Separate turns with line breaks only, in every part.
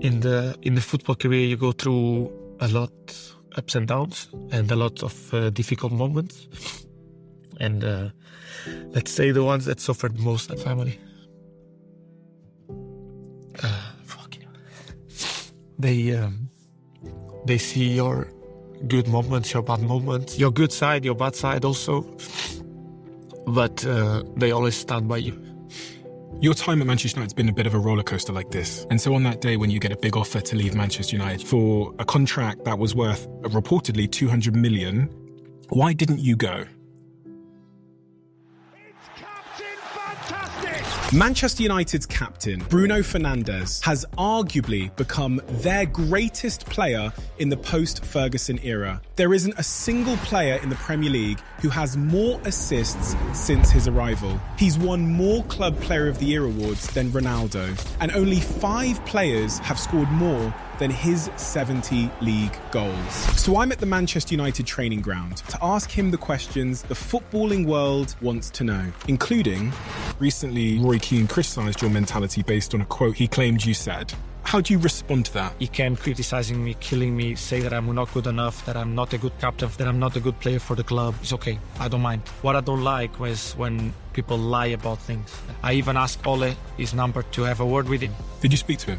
In the football career, you go through a lot ups and downs and a lot of difficult moments. And let's say the ones that suffered most are family. They see your good moments, your bad moments, your good side, your bad side also. But they always stand by you.
Your time at Manchester United has been a bit of a roller coaster like this. And so on that day when you get a big offer to leave Manchester United for a contract that was worth reportedly 200 million, why didn't you go? Manchester United's captain, Bruno Fernandes, has arguably become their greatest player in the post-Ferguson era. There isn't a single player in the Premier League who has more assists since his arrival. He's won more Club Player of the Year awards than Ronaldo, and only 5 players have scored more than his 70 league goals. So I'm at the Manchester United training ground to ask him the questions the footballing world wants to know, including, recently Roy Keane criticised your mentality based on a quote he claimed you said. How do you respond to that?
He can criticizing me, killing me, say that I'm not good enough, that I'm not a good captain, that I'm not a good player for the club. It's okay, I don't mind. What I don't like was when people lie about things. I even asked Ole, his number, to have a word with him.
Did you speak to him?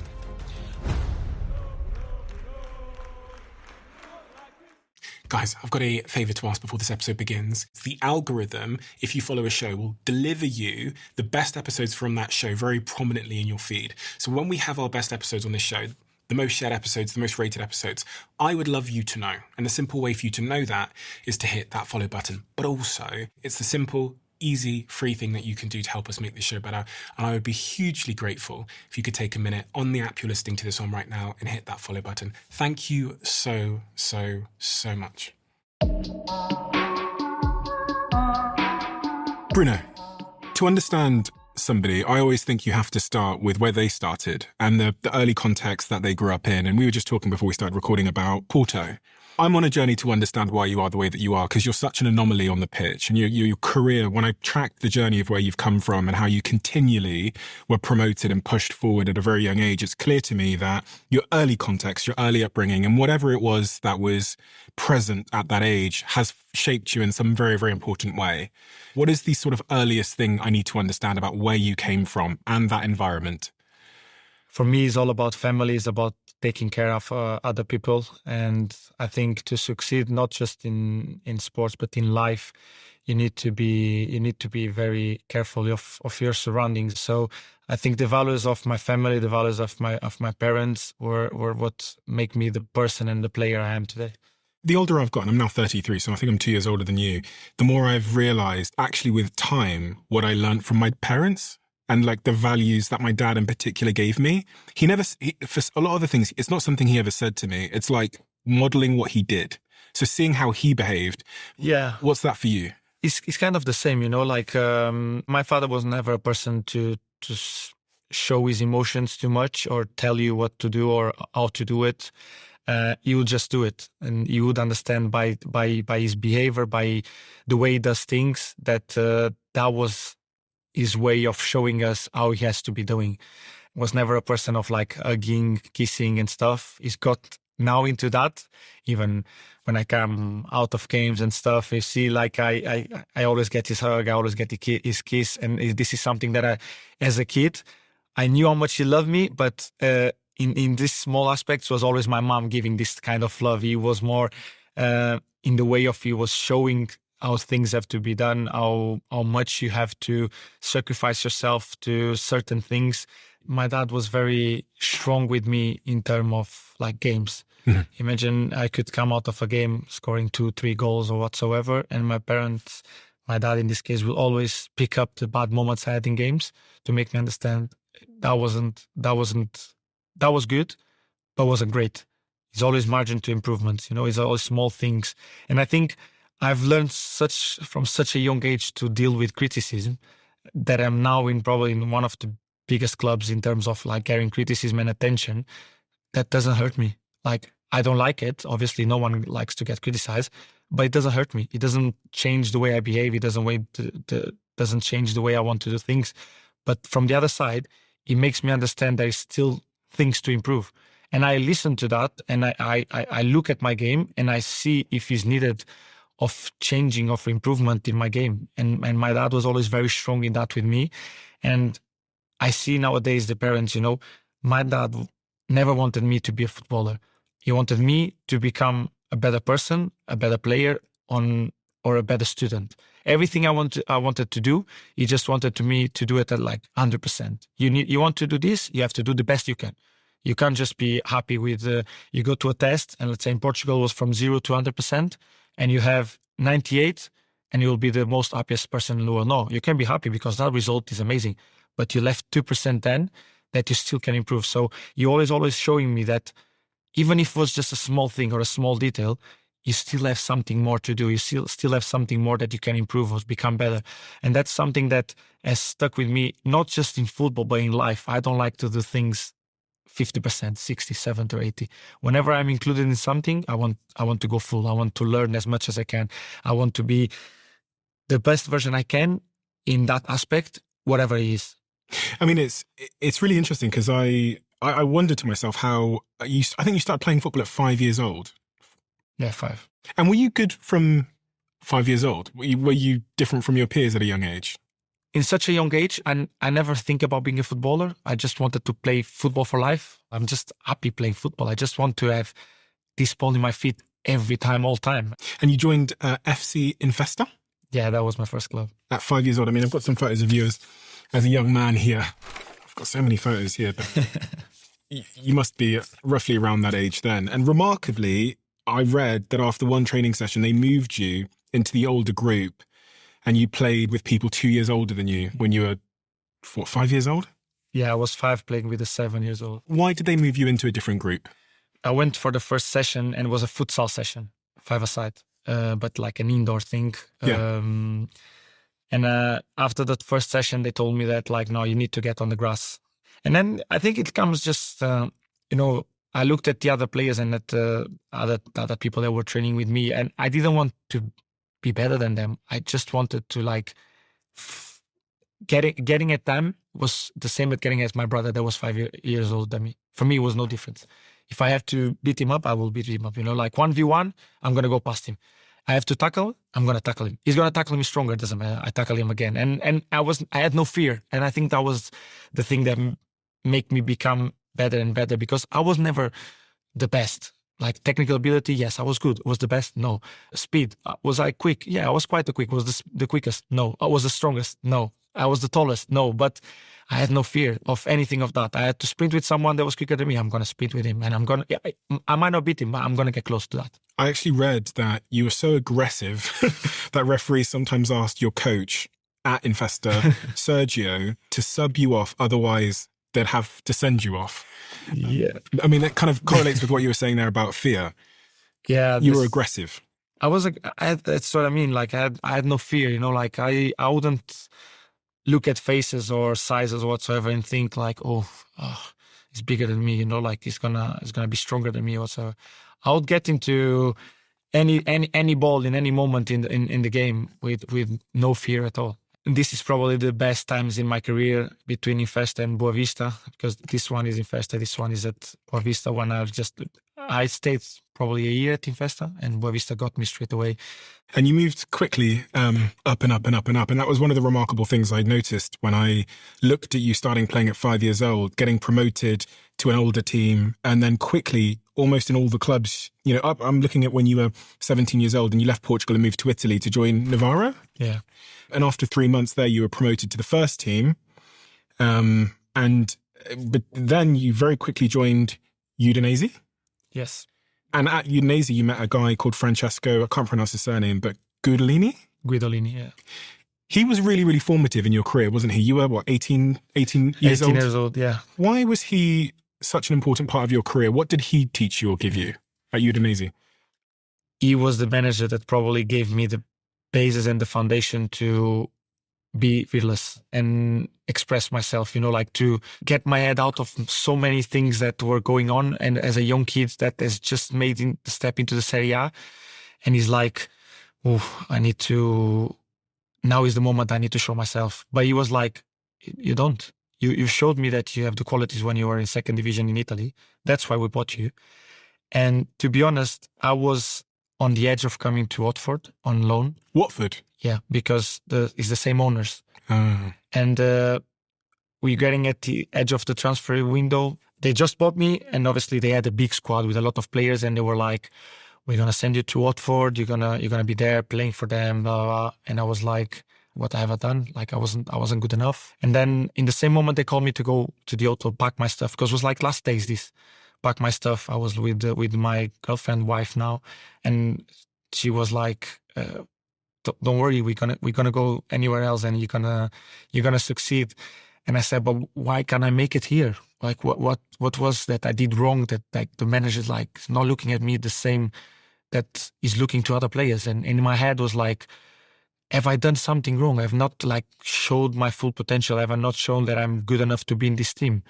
Guys, I've got a favour to ask before this episode begins. The algorithm, if you follow a show, will deliver you the best episodes from that show very prominently in your feed. So when we have our best episodes on this show, the most shared episodes, the most rated episodes, I would love you to know. And the simple way for you to know that is to hit that follow button. But also, it's the simple, easy, free thing that you can do to help us make this show better. And I would be hugely grateful if you could take a minute on the app you're listening to this on right now and hit that follow button. Thank you so, so, so much. Bruno, to understand somebody, I always think you have to start with where they started and the early context that they grew up in. And we were just talking before we started recording about Porto. I'm on a journey to understand why you are the way that you are, because you're such an anomaly on the pitch. And your career, when I tracked the journey of where you've come from and how you continually were promoted and pushed forward at a very young age, it's clear to me that your early context, your early upbringing, and whatever it was that was present at that age has shaped you in some very, very important way. What is the sort of earliest thing I need to understand about where you came from and that environment?
For me, it's all about family. It's about taking care of other people. And I think to succeed, not just in sports, but in life, you need to be very careful of your surroundings. So I think the values of my family, the values of my parents were what make me the person and the player I am today.
The older I've gotten, I'm now 33, so I think I'm 2 years older than you, the more I've realised, actually with time, what I learned from my parents and like the values that my dad in particular gave me. For a lot of the things, it's not something he ever said to me. It's like modelling what he did. So seeing how he behaved.
Yeah.
What's that for you?
It's kind of the same, like my father was never a person to show his emotions too much or tell you what to do or how to do it. He would just do it, and you would understand by his behavior, by the way he does things, that that was his way of showing us how he has to be doing. Was never a person of like hugging, kissing and stuff. He's got now into that. Even when I come out of games and stuff, you see like I always get his hug, I always get his kiss. And this is something that as a kid, I knew how much he loved me, but in this small aspects was always my mom giving this kind of love. He was more in the way of he was showing how things have to be done, how much you have to sacrifice yourself to certain things. My dad was very strong with me in terms of like games. Mm-hmm. Imagine I could come out of a game scoring 2-3 goals or whatsoever, and my dad in this case, will always pick up the bad moments I had in games to make me understand that was good, but wasn't great. There's always margin to improvements, it's always small things. And I think I've learned from such a young age to deal with criticism that I'm now probably in one of the biggest clubs in terms of like getting criticism and attention. That doesn't hurt me. Like, I don't like it. Obviously, no one likes to get criticized, but it doesn't hurt me. It doesn't change the way I behave. It doesn't change the way I want to do things. But from the other side, it makes me understand there is still things to improve. And I listen to that, and I look at my game, and I see if it's needed of changing, of improvement in my game. And my dad was always very strong in that with me. And I see nowadays the parents, my dad never wanted me to be a footballer. He wanted me to become a better person, a better player, or a better student. Everything I wanted to do, he just wanted me to do it at like 100%. You want to do this, you have to do the best you can. You can't just be happy with, you go to a test, and let's say in Portugal was from 0 to 100%, and you have 98, and you'll be the most happiest person in the world. No, you can be happy because that result is amazing, but you left 2% then that you still can improve. So you always showing me that even if it was just a small thing or a small detail, you still have something more to do. You still have something more that you can improve or become better. And that's something that has stuck with me, not just in football, but in life. I don't like to do things 50%, 60, 70, or 80. Whenever I'm included in something, I want to go full. I want to learn as much as I can. I want to be the best version I can in that aspect, whatever it is.
I mean, it's really interesting because I wonder to myself how I think you started playing football at 5 years old.
Yeah, 5.
And were you good from 5 years old? Were you different from your peers at a young age?
In such a young age, and I never think about being a footballer. I just wanted to play football for life. I'm just happy playing football. I just want to have this ball in my feet every time, all time.
And you joined FC Infesta?
Yeah, that was my first club.
At 5 years old. I mean, I've got some photos of you as a young man here. I've got so many photos here. But you must be roughly around that age then. And remarkably, I read that after one training session, they moved you into the older group and you played with people 2 years older than you when you were, 5 years old?
Yeah, I was 5 playing with a 7 years old.
Why did they move you into a different group?
I went for the first session and it was a futsal session, 5-a-side, but like an indoor thing.
Yeah.
And after that first session, they told me that like, no, you need to get on the grass. And then I think it comes just, I looked at the other players and at other people that were training with me, and I didn't want to be better than them. I just wanted to like getting at them was the same as getting at my brother that was 5 years older than me. For me, it was no difference. If I have to beat him up, I will beat him up. Like 1v1, I'm going to go past him. I have to tackle, I'm going to tackle him. He's going to tackle me stronger, it doesn't matter. I tackle him again. And I had no fear. And I think that was the thing that made me become better and better, because I was never the best. Like technical ability, yes, I was good. Was the best? No. Speed, was I quick? Yeah, I was quite quick. Was the quickest? No. I was the strongest? No. I was the tallest? No. But I had no fear of anything of that. I had to sprint with someone that was quicker than me. I'm going to sprint with him, and I might not beat him, but I'm going to get close to that.
I actually read that you were so aggressive that referees sometimes asked your coach at Infesta, Sergio, to sub you off. Otherwise, they'd have to send you off.
Yeah.
I mean, that kind of correlates with what you were saying there about fear.
Yeah.
You were aggressive.
That's what I mean. Like I had no fear, like I wouldn't look at faces or sizes whatsoever and think like, oh, he's bigger than me, like he's gonna be stronger than me or whatsoever. I would get into any ball in any moment in the game with no fear at all. And this is probably the best times in my career between Infesta and Boavista, because this one is Infesta, this one is at Boavista. When I stayed probably a year at Infesta, and Boavista got me straight away.
And you moved quickly up and up and up and up. And that was one of the remarkable things I noticed when I looked at you starting playing at 5 years old, getting promoted to an older team, and then quickly, almost in all the clubs, I'm looking at when you were 17 years old and you left Portugal and moved to Italy to join Navarra.
Yeah.
And after 3 months there, you were promoted to the first team. But then you very quickly joined Udinese.
Yes.
And at Udinese, you met a guy called Francesco. I can't pronounce his surname, but Guidolin?
Guidolin, yeah.
He was really, really formative in your career, wasn't he? You were, 18 years old?
18 years old, yeah.
Why was he such an important part of your career? What did he teach you or give you at Udinese?
He was the manager that probably gave me the basis and the foundation to be fearless and express myself, like to get my head out of so many things that were going on. And as a young kid that has just made the step into the Serie A, and he's like, oh, now is the moment I need to show myself. But he was like, you don't. You showed me that you have the qualities when you were in second division in Italy. That's why we bought you. And to be honest, I was on the edge of coming to Watford on loan.
Watford?
Yeah, because it's the same owners.
Oh.
And we're getting at the edge of the transfer window. They just bought me, and obviously they had a big squad with a lot of players, and they were like, we're going to send you to Watford. You're gonna be there playing for them. Blah, blah, blah. And I was like, what have I done? Like I wasn't good enough. And then in the same moment, they called me to go to the hotel, pack my stuff, because it was like last days, this pack my stuff. I was with my girlfriend, wife now. And she was like, don't worry, we're gonna go anywhere else, and you're gonna succeed. And I said, but why can't I make it here? Like what was that I did wrong that like the manager's like not looking at me the same that he's looking to other players? And in my head was like, have I done something wrong? I've not like showed my full potential. Have I not shown that I'm good enough to be in this team?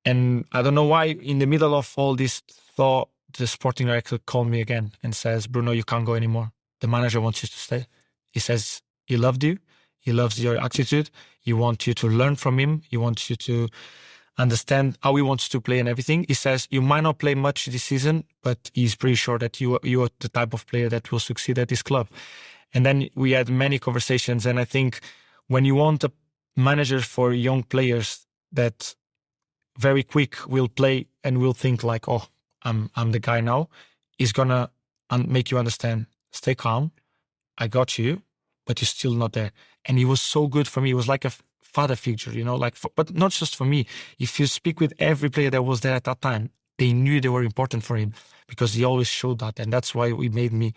And I don't know why in the middle of all this thought, the sporting director called me again and says, Bruno, you can't go anymore. The manager wants you to stay. He says he loved you. He loves your attitude. He wants you to learn from him. He wants you to understand how he wants to play and everything. He says you might not play much this season, but he's pretty sure that you are the type of player that will succeed at this club. And then we had many conversations. And I think when you want a manager for young players that very quick will play and will think like, oh, I'm the guy now, he's gonna make you understand. Stay calm. I got you, but you're still not there. And he was so good for me. He was like a father figure, but not just for me. If you speak with every player that was there at that time, they knew they were important for him because he always showed that. And that's why he made me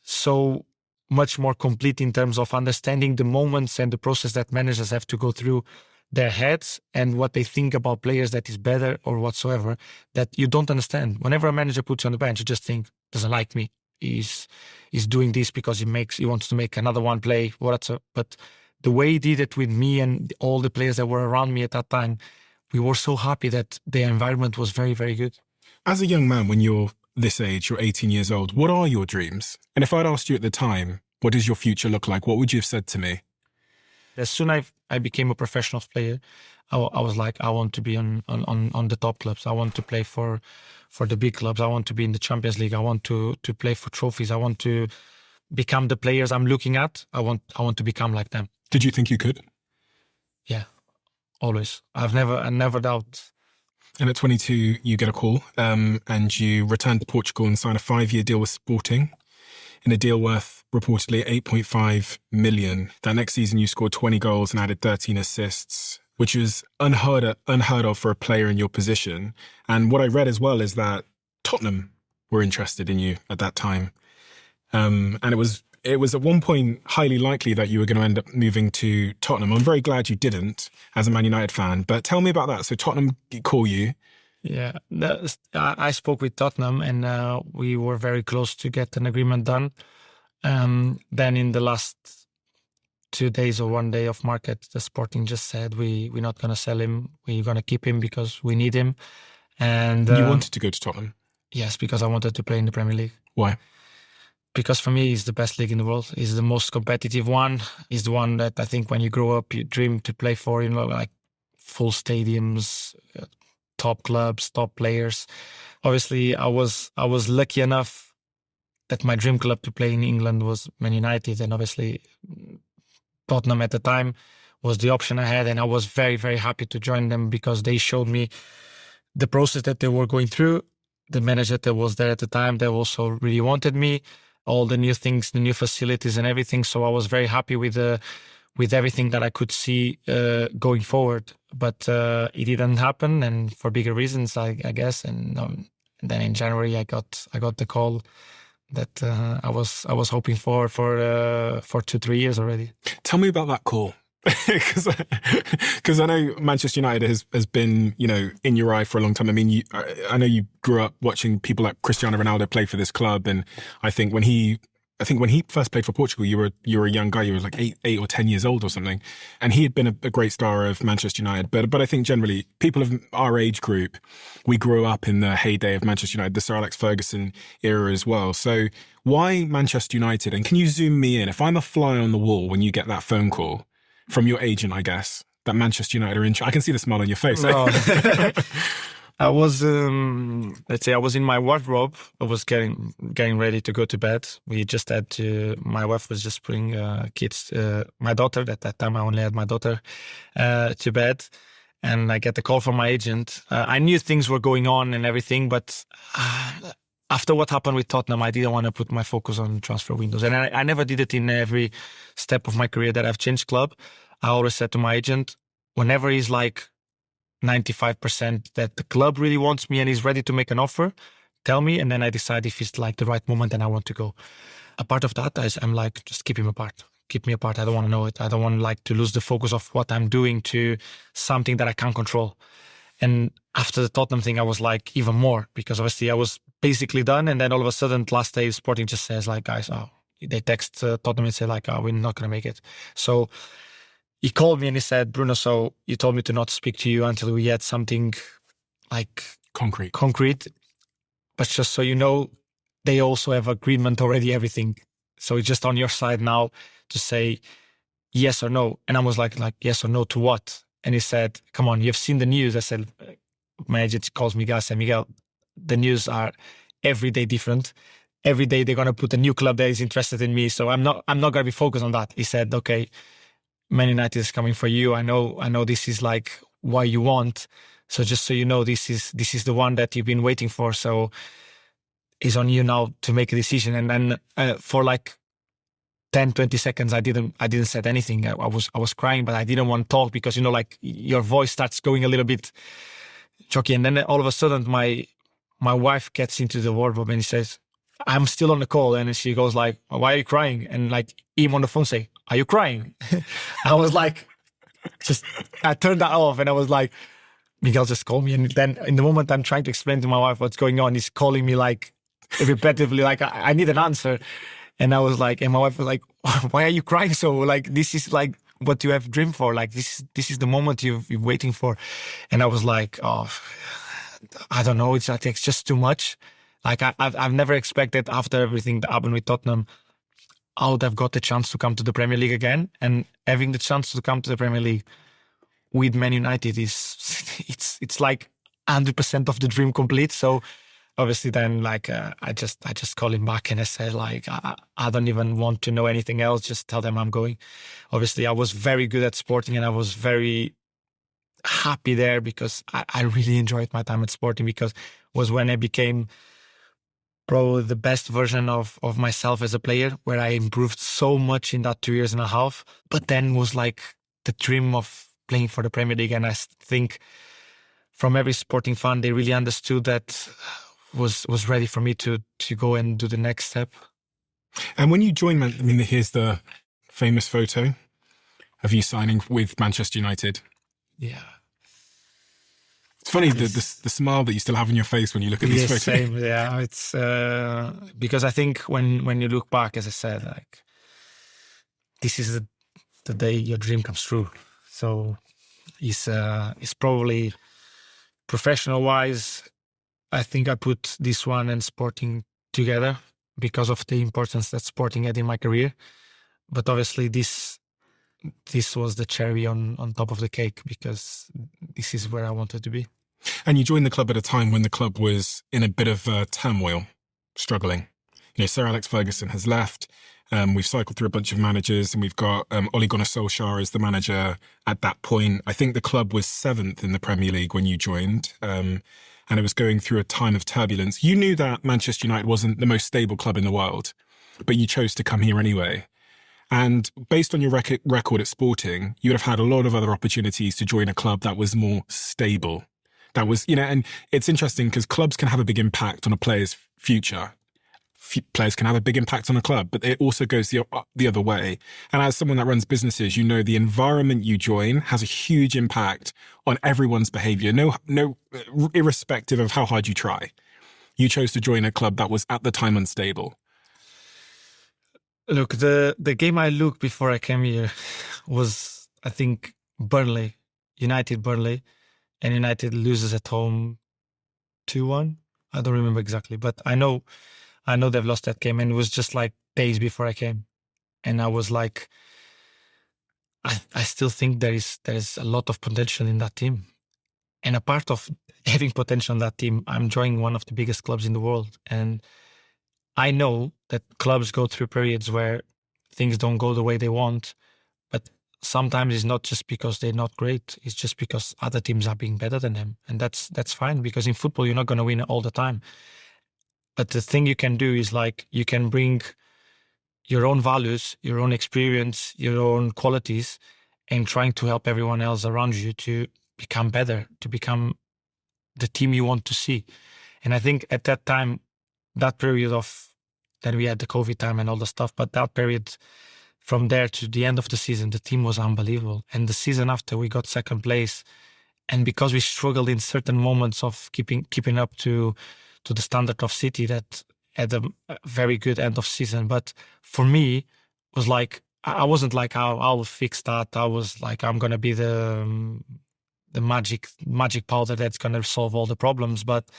so much more complete in terms of understanding the moments and the process that managers have to go through their heads and what they think about players that is better or whatsoever that you don't understand. Whenever a manager puts you on the bench, you just think, doesn't like me. He's doing this because he wants to make another one play. But the way he did it with me and all the players that were around me at that time, we were so happy that the environment was very, very good.
As a young man, when you're this age, you're 18 years old, what are your dreams? And if I'd asked you at the time, what does your future look like? What would you have said to me?
As soon as I became a professional player, I was like, I want to be on the top clubs. I want to play for the big clubs. I want to be in the Champions League. I want to play for trophies. I want to become the players I'm looking at. I want to become like them.
Did you think you could?
Yeah, always. I never doubt.
And at 22, you get a call and you return to Portugal and sign a 5-year deal with Sporting in a deal worth reportedly 8.5 million. That next season, you scored 20 goals and added 13 assists, which was unheard of for a player in your position. And what I read as well is that Tottenham were interested in you at that time. And it was at one point highly likely that you were going to end up moving to Tottenham. I'm very glad you didn't as a Man United fan, but tell me about that. So Tottenham call you.
Yeah, I spoke with Tottenham and we were very close to get an agreement done. Then in the last 2 days or 1 day of market, the Sporting just said, we're not going to sell him. We're going to keep him because we need him. And
you wanted to go to Tottenham?
Yes, because I wanted to play in the Premier League.
Why?
Because for me, it's the best league in the world. It's the most competitive one. It's the one that I think when you grow up, you dream to play for, like full stadiums, top clubs, top players. Obviously, I was lucky enough that my dream club to play in England was Man United. And obviously, Tottenham at the time was the option I had. And I was very, very happy to join them because they showed me the process that they were going through. The manager that was there at the time, they also really wanted me. All the new things, the new facilities and everything. So I was very happy with everything that I could see going forward. But it didn't happen, and for bigger reasons, I guess. And then in January, I got the call that I was hoping for 2-3 years already.
Tell me about that call. Because I know Manchester United has been, in your eye for a long time. I mean, I know you grew up watching people like Cristiano Ronaldo play for this club, and I think when he first played for Portugal, you were a young guy. You were like 8 or 10 years old or something, and he had been a great star of Manchester United. But I think generally people of our age group, we grew up in the heyday of Manchester United, the Sir Alex Ferguson era as well. So why Manchester United? And can you zoom me in? If I'm a fly on the wall when you get that phone call from your agent, I guess, that Manchester United are interested? I can see the smile on your face.
No. I was, let's say, I was in my wardrobe. I was getting ready to go to bed. My wife was just putting my daughter. At that time, I only had my daughter to bed, and I get the call from my agent. I knew things were going on and everything, but after what happened with Tottenham, I didn't want to put my focus on transfer windows, and I never did it in every step of my career that I've changed club. I always said to my agent, whenever he's like 95% that the club really wants me and is ready to make an offer, tell me, and then I decide if it's like the right moment and I want to go. A part of that is I'm like, just keep him apart. Keep me apart. I don't want to know it. I don't want like to lose the focus of what I'm doing to something that I can't control. And after the Tottenham thing, I was like even more, because obviously I was basically done. And then all of a sudden, last day, Sporting just says like, guys, they text Tottenham and say like, we're not going to make it. So he called me and he said, Bruno, so you told me to not speak to you until we had something like concrete. But just so you know, they also have agreement already, everything. So it's just on your side now to say yes or no. And I was like yes or no to what? And he said, come on, you've seen the news. I said, my agent calls me, guys, and Miguel, the news are every day different. Every day they're going to put a new club that is interested in me. So I'm not going to be focused on that. He said, okay, Man United is coming for you. I know this is like what you want. So just so you know, this is the one that you've been waiting for. So it's on you now to make a decision. And then for like 10, 20 seconds, I didn't say anything. I was crying, but I didn't want to talk because, like your voice starts going a little bit choky. And then all of a sudden my wife gets into the wardrobe and he says, I'm still on the call. And she goes like, why are you crying? And like him on the phone say, are you crying? I was like, I turned that off and I was like, Miguel just called me. And then in the moment I'm trying to explain to my wife what's going on, he's calling me like repetitively, like I need an answer. And I was like, and my wife was like, why are you crying? So like, this is like what you have dreamed for. Like this is the moment you've been waiting for. And I was like, oh, I don't know. I think it's just too much. Like I've never expected after everything that happened with Tottenham, I would have got the chance to come to the Premier League again. And having the chance to come to the Premier League with Man United it's like 100% of the dream complete. So obviously then like I just call him back and I said like I don't even want to know anything else. Just tell them I'm going. Obviously I was very good at Sporting and I was very happy there because I really enjoyed my time at Sporting, because it was when I became probably the best version of myself as a player, where I improved so much in that 2 years and a half. But then was like the dream of playing for the Premier League. And I think from every Sporting fan, they really understood that was ready for me to go and do the next step.
And when you joined, here's the famous photo of you signing with Manchester United.
Yeah.
It's funny, the smile that you still have on your face when you look at these photos.
Same, yeah. It's because I think when you look back, as I said, like this is the day your dream comes true. So it's probably professional-wise, I think I put this one and Sporting together because of the importance that Sporting had in my career. But obviously this was the cherry on top of the cake, because this is where I wanted to be.
And you joined the club at a time when the club was in a bit of turmoil, struggling. Sir Alex Ferguson has left. We've cycled through a bunch of managers, and we've got Ole Gunnar Solskjaer as the manager at that point. I think the club was 7th in the Premier League when you joined, and it was going through a time of turbulence. You knew that Manchester United wasn't the most stable club in the world, but you chose to come here anyway. And based on your record at Sporting, you would have had a lot of other opportunities to join a club that was more stable. That was, and it's interesting because clubs can have a big impact on a player's future. Players can have a big impact on a club, but it also goes the other way. And as someone that runs businesses, the environment you join has a huge impact on everyone's behavior, no, irrespective of how hard you try. You chose to join a club that was at the time unstable.
Look, the game I looked before I came here was, I think, United-Burnley, and United loses at home 2-1. I don't remember exactly, but I know they've lost that game, and it was just like days before I came. And I was like, I still think there is a lot of potential in that team. And a part of having potential in that team, I'm joining one of the biggest clubs in the world. And I know that clubs go through periods where things don't go the way they want. But sometimes it's not just because they're not great. It's just because other teams are being better than them. And that's fine, because in football, you're not going to win all the time. But the thing you can do is like, you can bring your own values, your own experience, your own qualities, and trying to help everyone else around you to become better, to become the team you want to see. And I think at that time, that period of, then we had the COVID time and all the stuff, but that period from there to the end of the season, the team was unbelievable. And the season after, we got second place. And because we struggled in certain moments of keeping up to the standard of City that had a very good end of season. But for me, it was like, I wasn't like, I'll fix that. I was like, I'm going to be the magic powder that's going to solve all the problems. But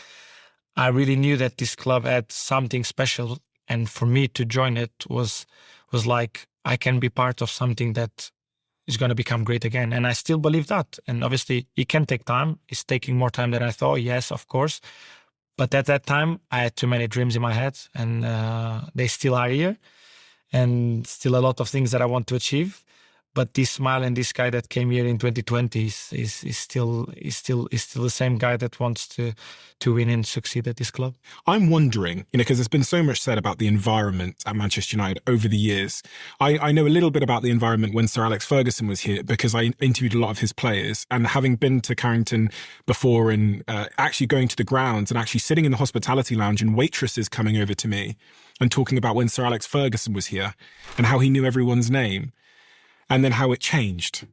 I really knew that this club had something special. And for me to join it was like, I can be part of something that is going to become great again. And I still believe that. And obviously, it can take time. It's taking more time than I thought. Yes, of course. But at that time, I had too many dreams in my head, and they still are here, and still a lot of things that I want to achieve. But this smile and this guy that came here in 2020 is still the same guy that wants to win and succeed at this club.
I'm wondering, because there's been so much said about the environment at Manchester United over the years. I know a little bit about the environment when Sir Alex Ferguson was here, because I interviewed a lot of his players, and having been to Carrington before and actually going to the grounds and actually sitting in the hospitality lounge and waitresses coming over to me and talking about when Sir Alex Ferguson was here and how he knew everyone's name. And then how it changed.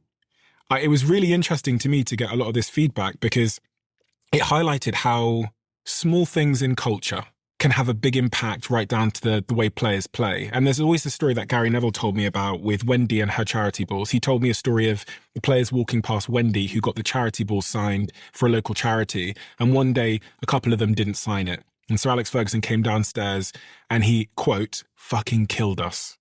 It was really interesting to me to get a lot of this feedback, because it highlighted how small things in culture can have a big impact right down to the way players play. And there's always the story that Gary Neville told me about with Wendy and her charity balls. He told me a story of the players walking past Wendy who got the charity ball signed for a local charity. And one day, a couple of them didn't sign it. And Sir Alex Ferguson came downstairs and he, quote, fucking killed us.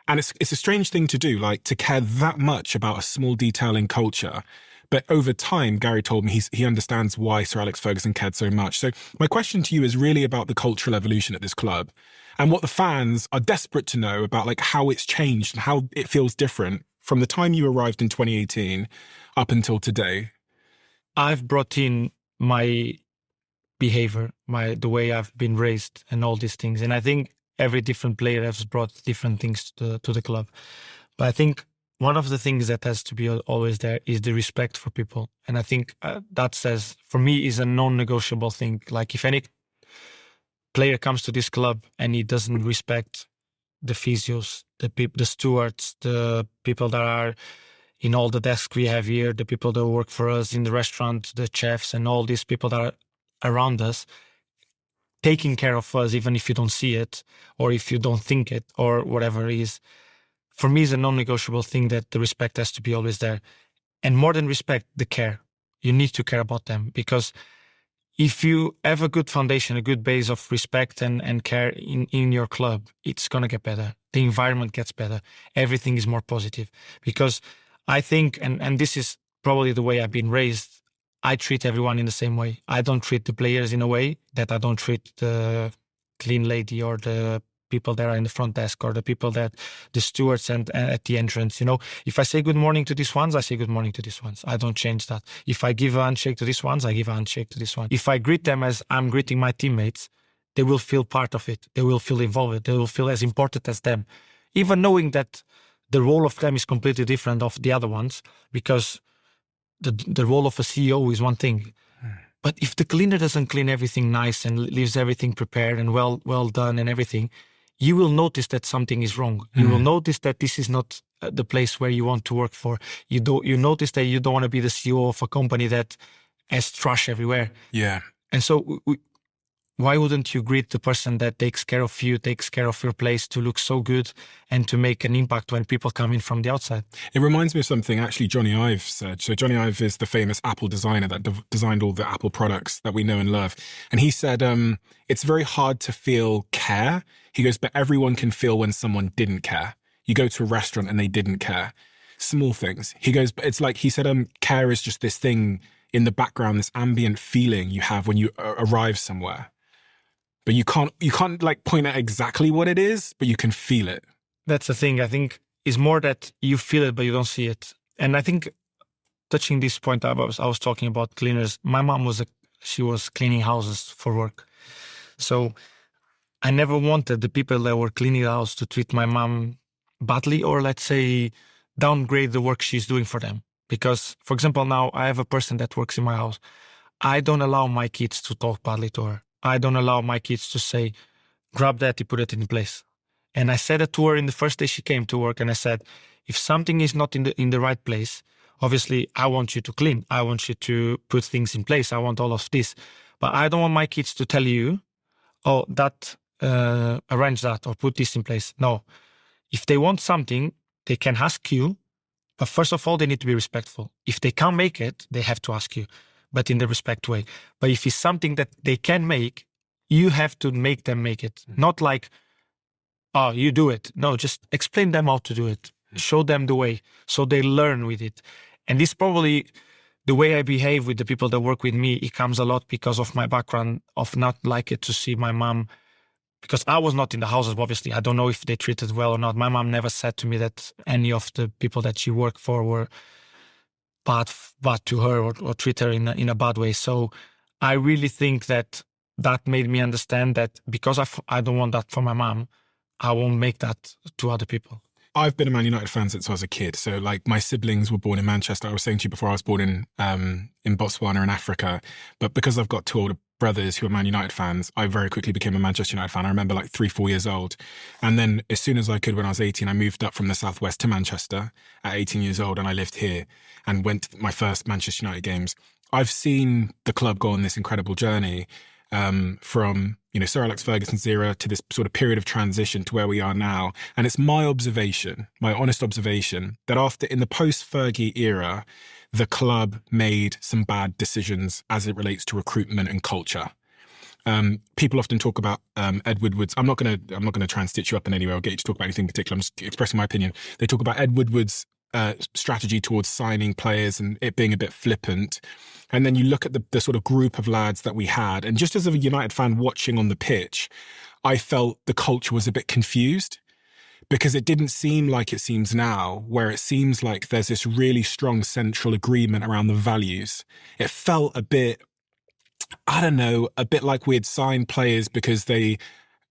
And it's a strange thing to do, like to care that much about a small detail in culture. But over time, Gary told me he understands why Sir Alex Ferguson cared so much. So my question to you is really about the cultural evolution at this club and what the fans are desperate to know about, like how it's changed and how it feels different from the time you arrived in 2018 up until today.
I've brought in my behavior, the way I've been raised and all these things. And I think every different player has brought different things to the club. But I think one of the things that has to be always there is the respect for people. And I think that says, for me, is a non-negotiable thing. Like if any player comes to this club and he doesn't respect the physios, the stewards, the people that are in all the desks we have here, the people that work for us in the restaurant, the chefs and all these people that are around us, taking care of us, even if you don't see it or if you don't think it or whatever it is, for me is a non-negotiable thing that the respect has to be always there. And more than respect, the care. You need to care about them, because if you have a good foundation, a good base of respect and care in your club, it's going to get better. The environment gets better. Everything is more positive. Because I think, and this is probably the way I've been raised, I treat everyone in the same way. I don't treat the players in a way that I don't treat the clean lady or the people that are in the front desk or the stewards and at the entrance. If I say good morning to these ones, I say good morning to these ones. I don't change that. If I give a handshake to these ones, I give a handshake to this one. If I greet them as I'm greeting my teammates, they will feel part of it. They will feel involved. They will feel as important as them. Even knowing that the role of them is completely different of the other ones, because the role of a CEO is one thing. But if the cleaner doesn't clean everything nice and leaves everything prepared and well done and everything, you will notice that something is wrong. You will notice that this is not the place where you want to work for. You notice that you don't want to be the CEO of a company that has trash everywhere.
Yeah.
And so why wouldn't you greet the person that takes care of you, takes care of your place to look so good and to make an impact when people come in from the outside?
It reminds me of something actually Johnny Ive said. So Johnny Ive is the famous Apple designer that designed all the Apple products that we know and love. And he said, it's very hard to feel care. He goes, but everyone can feel when someone didn't care. You go to a restaurant and they didn't care. Small things. He goes, it's like he said, care is just this thing in the background, this ambient feeling you have when you arrive somewhere. But you can't like point out exactly what it is, but you can feel it.
That's the thing. I think it's more that you feel it, but you don't see it. And I think touching this point, I was talking about cleaners. My mom she was cleaning houses for work. So I never wanted the people that were cleaning the house to treat my mom badly, or let's say downgrade the work she's doing for them. Because, for example, now I have a person that works in my house. I don't allow my kids to talk badly to her. I don't allow my kids to say, grab that, you put it in place. And I said it to her in the first day she came to work, and I said, if something is not in the right place, obviously I want you to clean. I want you to put things in place. I want all of this. But I don't want my kids to tell you, oh, arrange that or put this in place. No. If they want something, they can ask you. But first of all, they need to be respectful. If they can't make it, they have to ask you, but in the respect way. But if it's something that they can make, you have to make them make it. Not like, oh, you do it. No, just explain them how to do it. Show them the way so they learn with it. And this probably, the way I behave with the people that work with me, it comes a lot because of my background of not like it to see my mom. Because I was not in the houses, obviously. I don't know if they treated well or not. My mom never said to me that any of the people that she worked for were bad to her or treat her in a bad way. So I really think that made me understand that because I don't want that for my mom, I won't make that to other people.
I've been a Man United fan since I was a kid. So like my siblings were born in Manchester. I was saying to you before, I was born in Botswana in Africa. But because I've got two older brothers who are Man United fans, I very quickly became a Manchester United fan. I remember like 3-4 years old. And then as soon as I could, when I was 18, I moved up from the southwest to Manchester at 18 years old. And I lived here and went to my first Manchester United games. I've seen the club go on this incredible journey from, Sir Alex Ferguson's era to this sort of period of transition to where we are now. And it's my observation, my honest observation, that in the post-Fergie era, the club made some bad decisions as it relates to recruitment and culture. People often talk about Ed Woodward's. I'm not going to try and stitch you up in any way or get you to talk about anything in particular. I'm just expressing my opinion. They talk about Ed Woodward's strategy towards signing players and it being a bit flippant. And then you look at the sort of group of lads that we had. And just as a United fan watching on the pitch, I felt the culture was a bit confused because it didn't seem like it seems now, where it seems like there's this really strong central agreement around the values. It felt a bit, I don't know, a bit like we had signed players because they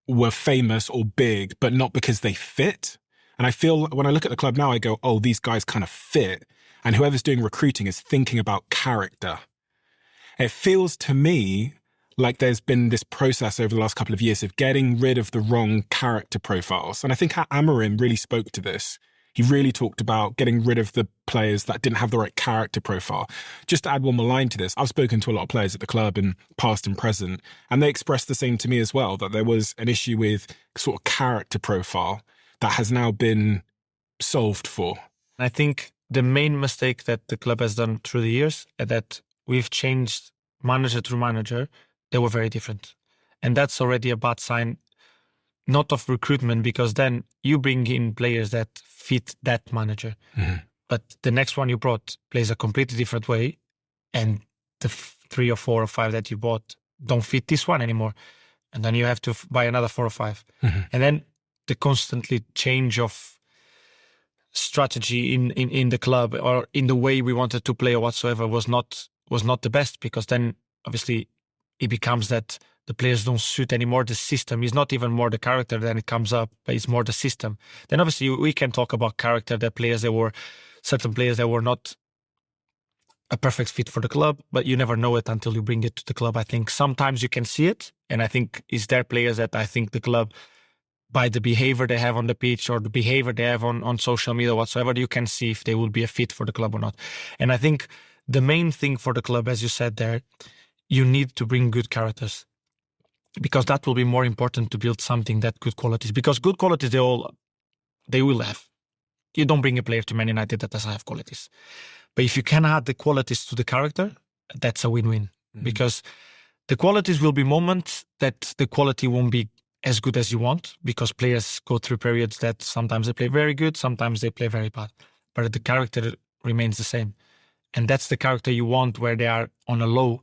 were famous or big, but not because they fit. And I feel when I look at the club now, I go, oh, these guys kind of fit. And whoever's doing recruiting is thinking about character. It feels to me like there's been this process over the last couple of years of getting rid of the wrong character profiles. And I think Amorim really spoke to this. He really talked about getting rid of the players that didn't have the right character profile. Just to add one more line to this, I've spoken to a lot of players at the club in past and present, and they expressed the same to me as well, that there was an issue with sort of character profile that has now been solved for.
I think the main mistake that the club has done through the years is that we've changed manager to manager. They were very different. And that's already a bad sign, not of recruitment, because then you bring in players that fit that manager. Mm-hmm. But the next one you brought plays a completely different way. And the 3 or 4 or 5 that you bought don't fit this one anymore. And then you have to buy another 4 or 5. Mm-hmm. And then the constantly change of strategy in the club or in the way we wanted to play or whatsoever was not the best, because then obviously it becomes that the players don't suit anymore. The system is not even more the character then it comes up, but it's more the system. Then obviously we can talk about character, certain players that were not a perfect fit for the club, but you never know it until you bring it to the club. I think sometimes you can see it, and I think it's their players that I think the club, by the behavior they have on the pitch or the behavior they have on social media whatsoever, you can see if they will be a fit for the club or not. And I think the main thing for the club, as you said there, you need to bring good characters, because that will be more important to build something that good qualities. Because good qualities, they will have. You don't bring a player to Man United that doesn't have qualities. But if you can add the qualities to the character, that's a win-win. Mm-hmm. Because the qualities will be moments that the quality won't be as good as you want, because players go through periods that sometimes they play very good, sometimes they play very bad. but the character remains the same. And that's the character you want where they are on a low,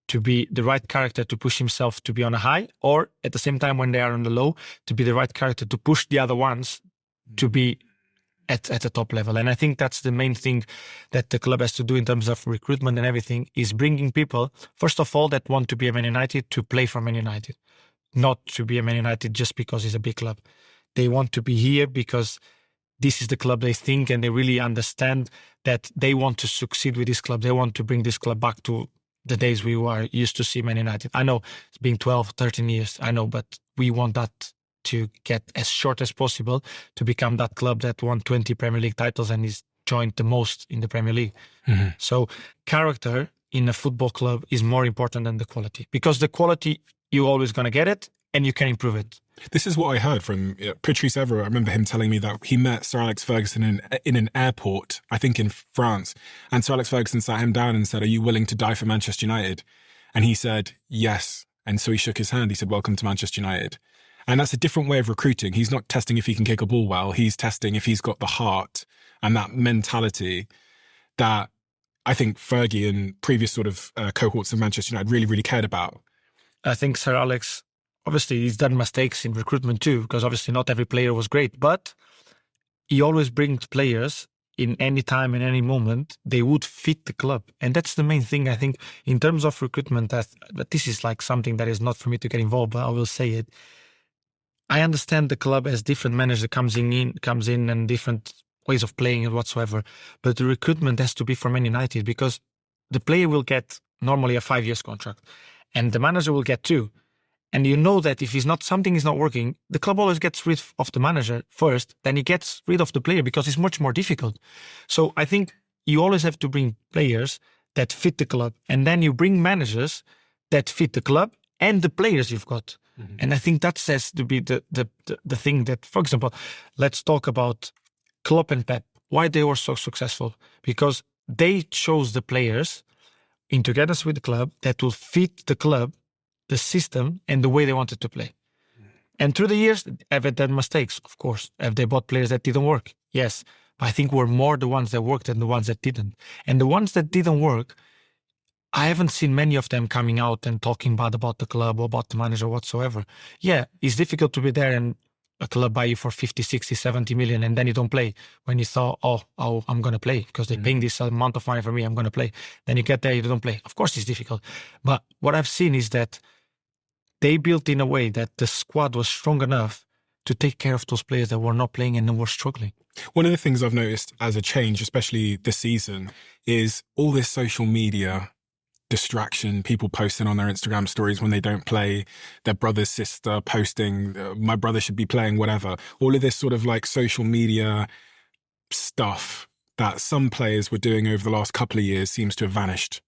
to be the right character to push himself to be on a high, or at the same time when they are on the low, to be the right character to push the other ones to be at the top level. And I think that's the main thing that the club has to do in terms of recruitment and everything, is bringing people, first of all, that want to be a Man United to play for Man United, not to be a Man United just because it's a big club. They want to be here because this is the club they think, and they really understand that they want to succeed with this club. They want to bring this club back to the days we were used to see Man United. I know it's been 12, 13 years, I know, but we want that to get as short as possible to become that club that won 20 Premier League titles and is joined the most in the Premier League. Mm-hmm. So character in a football club is more important than the quality, because the quality, you're always going to get it and you can improve it.
This is what I heard from Patrice Evra. I remember him telling me that he met Sir Alex Ferguson in an airport, I think in France. And Sir Alex Ferguson sat him down and said, "Are you willing to die for Manchester United?" And he said, "Yes." And so he shook his hand. He said, "Welcome to Manchester United." And that's a different way of recruiting. He's not testing if he can kick a ball well. He's testing if he's got the heart and that mentality that I think Fergie and previous sort of cohorts of Manchester United really, really cared about.
I think Sir Alex, obviously, he's done mistakes in recruitment too, because obviously not every player was great, but he always brings players in any time, in any moment, they would fit the club. And that's the main thing, I think, in terms of recruitment. But this is like something that is not for me to get involved, but I will say it. I understand the club has different managers comes in and different ways of playing and whatsoever, but the recruitment has to be for Man United, because the player will get normally a 5 years contract and the manager will get 2. And you know that if something is not working, the club always gets rid of the manager first, then he gets rid of the player, because it's much more difficult. So I think you always have to bring players that fit the club, and then you bring managers that fit the club and the players you've got. Mm-hmm. And I think that says to be the thing that, for example, let's talk about Klopp and Pep, why they were so successful, because they chose the players in togetherness with the club that will fit the club, the system, and the way they wanted to play. And through the years, have they done mistakes? Of course. Have they bought players that didn't work? Yes. But I think we're more the ones that worked than the ones that didn't. And the ones that didn't work, I haven't seen many of them coming out and talking bad about the club or about the manager whatsoever. Yeah, it's difficult to be there and a club buy you for 50, 60, 70 million and then you don't play when you thought, oh I'm going to play because they're paying this amount of money for me, I'm going to play. Then you get there, you don't play. Of course it's difficult. But what I've seen is that they built in a way that the squad was strong enough to take care of those players that were not playing and were struggling.
One of the things I've noticed as a change, especially this season, is all this social media distraction, people posting on their Instagram stories when they don't play, their brother's sister posting, my brother should be playing, whatever. All of this sort of like social media stuff that some players were doing over the last couple of years seems to have vanished.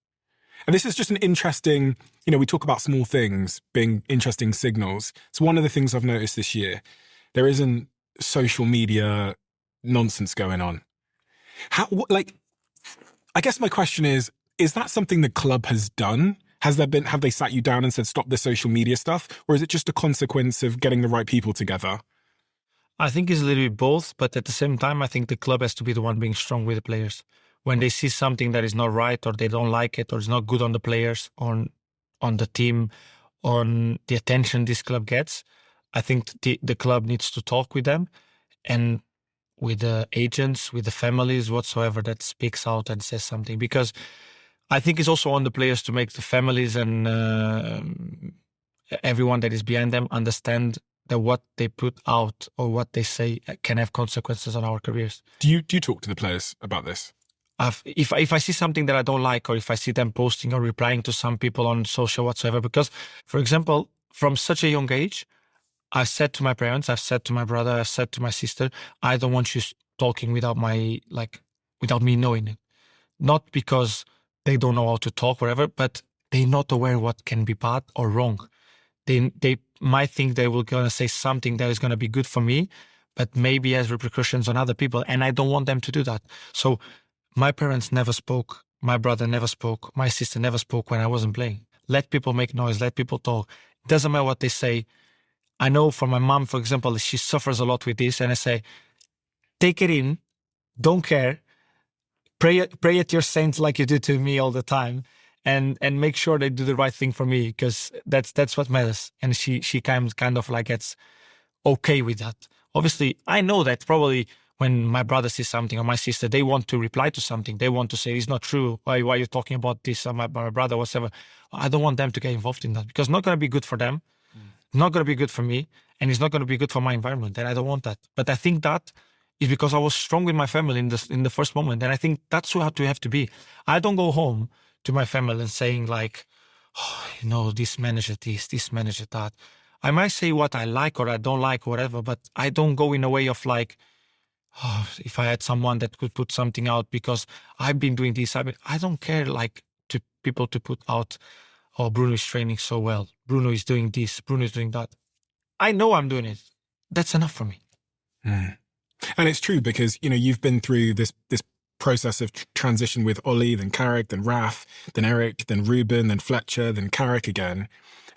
And this is just an interesting, we talk about small things being interesting signals. It's one of the things I've noticed this year. There isn't social media nonsense going on. I guess my question is that something the club has done? Have they sat you down and said, stop the social media stuff? Or is it just a consequence of getting the right people together?
I think it's a little bit both, but at the same time, I think the club has to be the one being strong with the players. When they see something that is not right, or they don't like it, or it's not good on the players, on the team, on the attention this club gets, I think the club needs to talk with them and with the agents, with the families, whatsoever that speaks out and says something. Because I think it's also on the players to make the families and everyone that is behind them understand that what they put out or what they say can have consequences on our careers.
Do you talk to the players about this?
If I see something that I don't like, or if I see them posting or replying to some people on social whatsoever, because, for example, from such a young age, I said to my parents, I've said to my brother, I've said to my sister, I don't want you talking without me knowing it. Not because they don't know how to talk, whatever, but they're not aware what can be bad or wrong. They might think they will gonna say something that is gonna be good for me, but maybe has repercussions on other people, and I don't want them to do that. So my parents never spoke, my brother never spoke, my sister never spoke when I wasn't playing. Let people make noise, let people talk. It doesn't matter what they say. I know for my mom, for example, she suffers a lot with this, and I say, take it in, don't care. Pray at your saints like you do to me all the time, and make sure they do the right thing for me, because that's what matters. And she kind of like gets okay with that. Obviously, I know that probably when my brother says something or my sister, they want to reply to something. They want to say, it's not true. Why are you talking about this? Or my brother, whatever. I don't want them to get involved in that, because it's not going to be good for them. Not going to be good for me. And it's not going to be good for my environment. And I don't want that. But I think that is because I was strong with my family in the first moment. And I think that's how you have to be. I don't go home to my family and saying like, oh, this manager this manager that. I might say what I like or I don't like or whatever, but I don't go in a way of like, if I had someone that could put something out because I've been doing this. I don't care like to people to put out, oh, Bruno is training so well. Bruno is doing this. Bruno is doing that. I know I'm doing it. That's enough for me.
And it's true because, you've been through this process of transition with Ollie, then Carrick, then Raf, then Eric, then Ruben, then Fletcher, then Carrick again.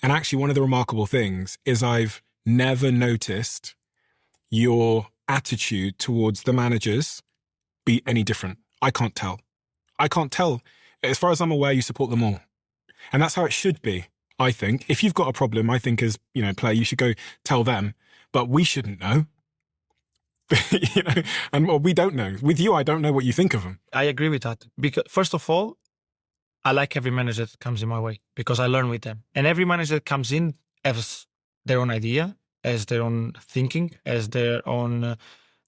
And actually one of the remarkable things is I've never noticed your attitude towards the managers be any different. I can't tell. As far as I'm aware, you support them all. And that's how it should be, I think. If you've got a problem, I think as, player, you should go tell them. But we shouldn't know. And we don't know. With you, I don't know what you think of them.
I agree with that. Because first of all, I like every manager that comes in my way because I learn with them. And every manager that comes in has their own idea, has their own thinking, has their own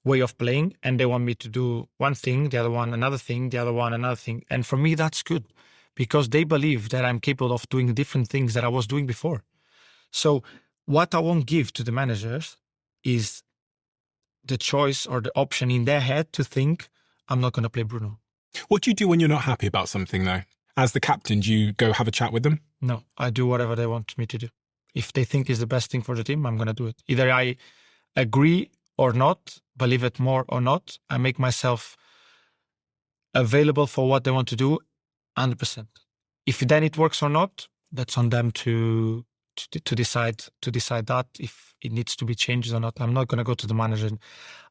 way of playing. And they want me to do one thing, the other one another thing, the other one another thing. And for me, that's good because they believe that I'm capable of doing different things that I was doing before. So what I won't give to the managers is the choice or the option in their head to think, I'm not going to play Bruno.
What do you do when you're not happy about something, though? As the captain, do you go have a chat with them?
No, I do whatever they want me to do. If they think is the best thing for the team, I'm going to do it. Either I agree or not, believe it more or not, I make myself available for what they want to do 100%. If then it works or not, that's on them to decide that if it needs to be changed or not. I'm not going to go to the manager and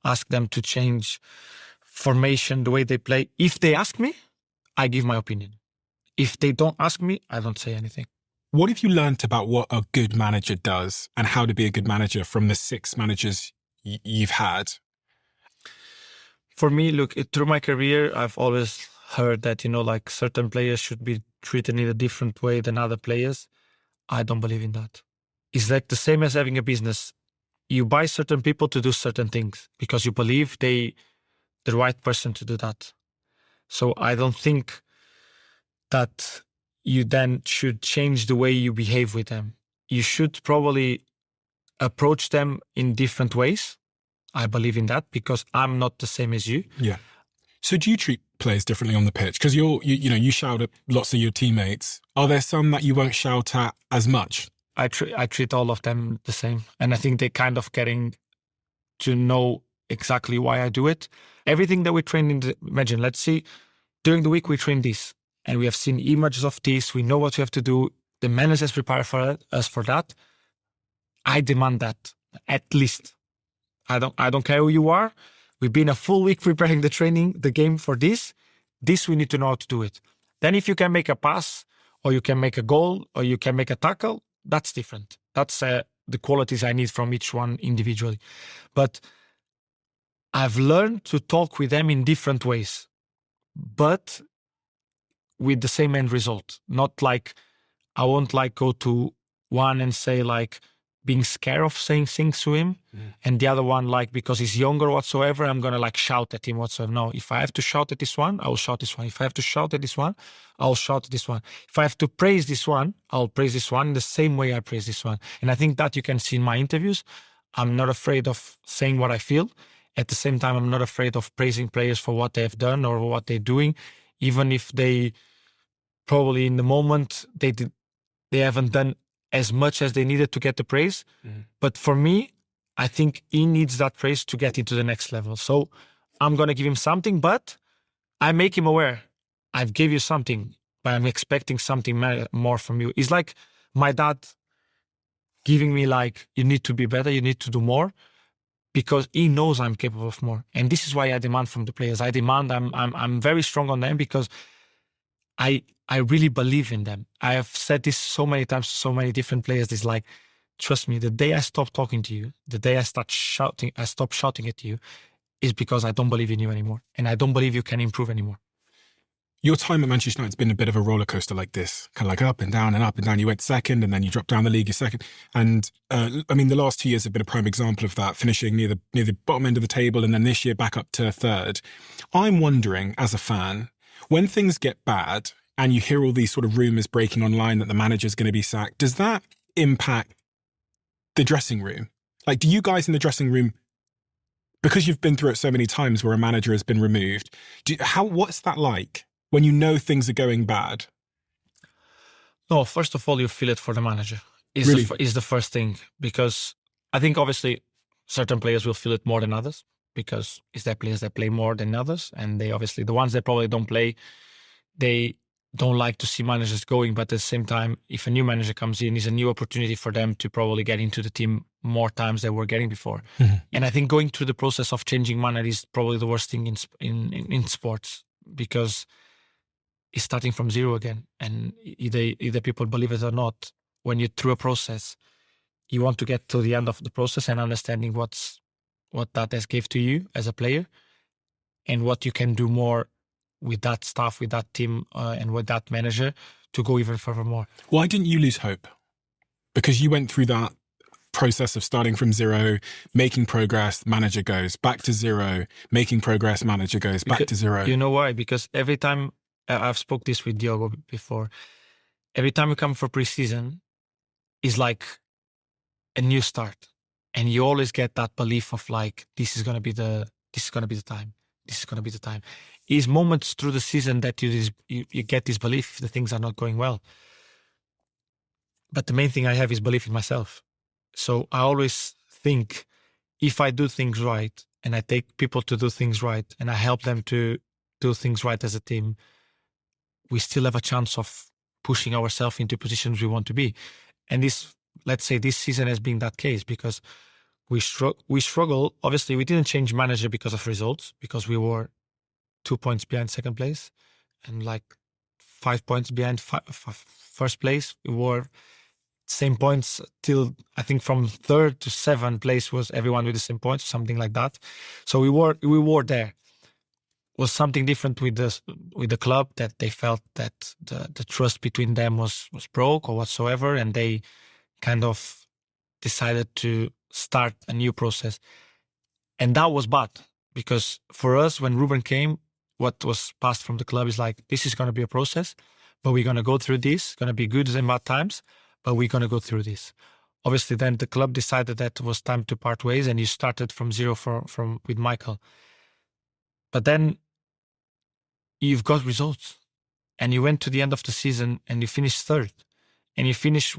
ask them to change formation, the way they play. If they ask me, I give my opinion. If they don't ask me, I don't say anything.
What have you learnt about what a good manager does and how to be a good manager from the 6 managers you've had?
For me, look, through my career, I've always heard that, like certain players should be treated in a different way than other players. I don't believe in that. It's like the same as having a business. You buy certain people to do certain things because you believe they the right person to do that. So I don't think that you then should change the way you behave with them. You should probably approach them in different ways. I believe in that because I'm not the same as you.
Yeah. So do you treat players differently on the pitch? Because you shout at lots of your teammates. Are there some that you won't shout at as much?
I treat all of them the same. And I think they're kind of getting to know exactly why I do it. Everything that we train imagine, let's see, during the week we train this. And we have seen images of this. We know what we have to do. The manager has prepared us for that. I demand that, at least. I don't care who you are. We've been a full week preparing the game for this. This we need to know how to do it. Then if you can make a pass, or you can make a goal, or you can make a tackle, that's different. That's the qualities I need from each one individually. But I've learned to talk with them in different ways, but with the same end result. Not like, I won't like go to one and say like, being scared of saying things to him, and the other one like because he's younger whatsoever, I'm gonna like shout at him whatsoever. No, if I have to shout at this one, I will shout this one. If I have to shout at this one, I'll shout at this one. If I have to praise this one, I'll praise this one in the same way I praise this one. And I think that you can see in my interviews. I'm not afraid of saying what I feel. At the same time, I'm not afraid of praising players for what they have done or what they're doing, even if they probably in the moment they haven't done as much as they needed to get the praise. But for me, I think he needs that praise to get into the next level. So I'm going to give him something, but I make him aware. I've gave you something, but I'm expecting something more from you. It's like my dad giving me like, you need to be better, you need to do more. because he knows I'm capable of more. And this is why I demand from the players. I'm very strong on them because I really believe in them. I have said this so many times to so many different players. It's like, trust me, the day I stop talking to you, the day I stop shouting at you, is because I don't believe in you anymore. And I don't believe you can improve anymore.
Your time at Manchester United's been a bit of a roller coaster like this, kind of like up and down and up and down. You went second and then you dropped down the league, you're second. And I mean, the last 2 years have been a prime example of that, finishing near the bottom end of the table and then this year back up to third. I'm wondering, as a fan, when things get bad and you hear all these sort of rumours breaking online that the manager's going to be sacked, does that impact the dressing room? Like, do you guys in the dressing room, because you've been through it so many times where a manager has been removed, what's that like? When you know things are going bad?
No, first of all, you feel it for the manager.
Really?
Is the first thing. Because I think obviously certain players will feel it more than others because it's their players that play more than others. And they obviously, the ones that probably don't play, they don't like to see managers going. But at the same time, if a new manager comes in, it's a new opportunity for them to probably get into the team more times than we're getting before. Mm-hmm. And I think going through the process of changing manager is probably the worst thing in sports because it's starting from zero again. And either people believe it or not, when you're through a process, you want to get to the end of the process and understanding what that has gave to you as a player and what you can do more with that staff, with that team, and with that manager to go even further more.
Why didn't you lose hope? Because you went through that process of starting from zero, making progress, manager goes back to zero, making progress, manager goes back to zero.
You know why? Because every time, I've spoke this with Diogo before, every time you come for pre-season, it's like a new start. And you always get that belief of like, this is going to be the time. This is going to be the time. It's moments through the season that you get this belief if the things are not going well. But the main thing I have is belief in myself. So I always think if I do things right and I take people to do things right and I help them to do things right as a team, we still have a chance of pushing ourselves into positions we want to be. And let's say this season has been that case because we struggle. Obviously, we didn't change manager because of results, because we were 2 points behind second place and like 5 points behind first place. We were same points till I think from third to seventh place was everyone with the same points, something like that. So we were there. Was something different with the club, that they felt that the trust between them was broke or whatsoever, and they kind of decided to start a new process. And that was bad because for us, when Ruben came, what was passed from the club is like, this is going to be a process, but we're going to go through this. It's going to be good and bad times, but we're going to go through this. Obviously, then the club decided that it was time to part ways, and you started from zero with Michael. But then you've got results, and you went to the end of the season and you finished third, and you finished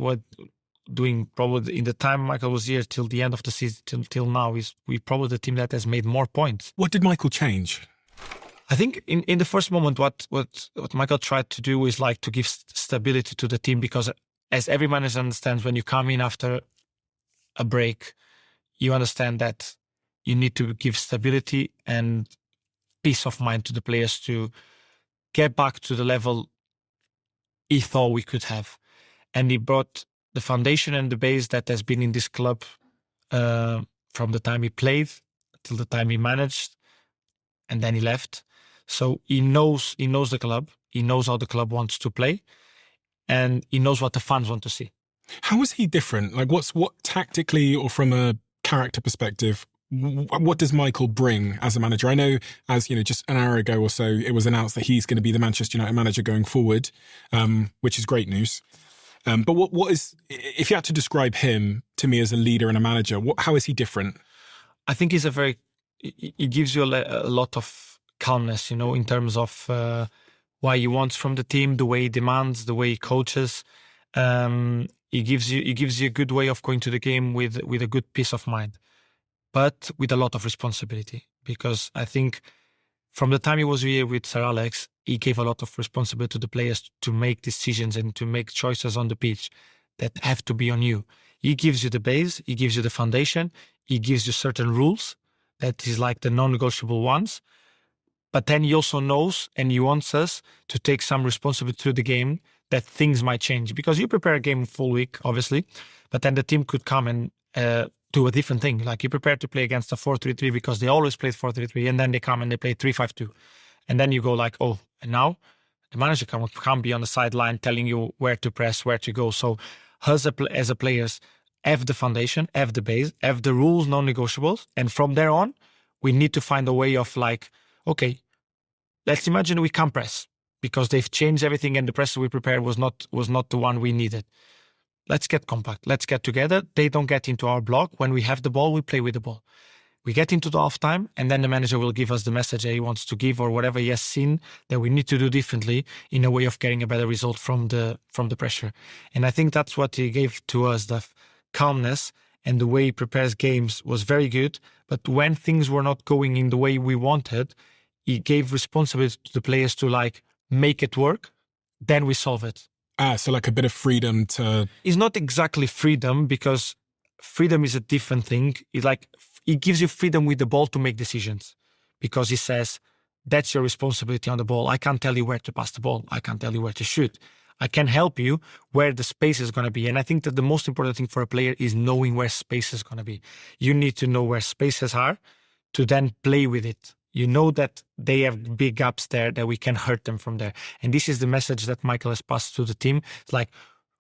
doing probably in the time Michael was here till the end of the season till now is we probably the team that has made more points.
What did Michael change?
I think in the first moment, what Michael tried to do is like to give stability to the team, because as every manager understands, when you come in after a break, you understand that you need to give stability and peace of mind to the players to get back to the level he thought we could have. And he brought the foundation and the base that has been in this club from the time he played till the time he managed, and then he left. So he knows the club. He knows how the club wants to play, and he knows what the fans want to see.
How is he different? Like, what tactically or from a character perspective, what does Michael bring as a manager? I know, as you know, just an hour ago or so, it was announced that he's going to be the Manchester United manager going forward, which is great news. But what is, if you had to describe him to me as a leader and a manager, how is he different?
I think he gives you a lot of calmness, in terms of what he wants from the team, the way he demands, the way he coaches. He gives you a good way of going to the game with a good peace of mind, but with a lot of responsibility. Because I think from the time he was here with Sir Alex, he gave a lot of responsibility to the players to make decisions and to make choices on the pitch that have to be on you. He gives you the base, he gives you the foundation, he gives you certain rules that is like the non-negotiable ones. But then he also knows and he wants us to take some responsibility through the game that things might change. Because you prepare a game full week, obviously, but then the team could come and do a different thing. Like you prepare to play against a 4-3-3 because they always played 4-3-3, and then they come and they play 3-5-2. And then you go like, oh, and now the manager can't be on the sideline telling you where to press, where to go. So us as a players have the foundation, have the base, have the rules, non-negotiables. And from there on, we need to find a way of like, okay, let's imagine we can't press because they've changed everything and the press we prepared was not the one we needed. Let's get compact. Let's get together. They don't get into our block. When we have the ball, we play with the ball. We get into the half time, and then the manager will give us the message that he wants to give or whatever he has seen that we need to do differently in a way of getting a better result from the pressure. And I think that's what he gave to us, the calmness, and the way he prepares games was very good. But when things were not going in the way we wanted, he gave responsibility to the players to like make it work. Then we solve it.
So like a bit of freedom to...
It's not exactly freedom, because freedom is a different thing. It's like he gives you freedom with the ball to make decisions, because he says, that's your responsibility on the ball. I can't tell you where to pass the ball. I can't tell you where to shoot. I can help you where the space is going to be. And I think that the most important thing for a player is knowing where space is going to be. You need to know where spaces are to then play with it. You know that they have big gaps there, that we can hurt them from there. And this is the message that Michael has passed to the team. It's like,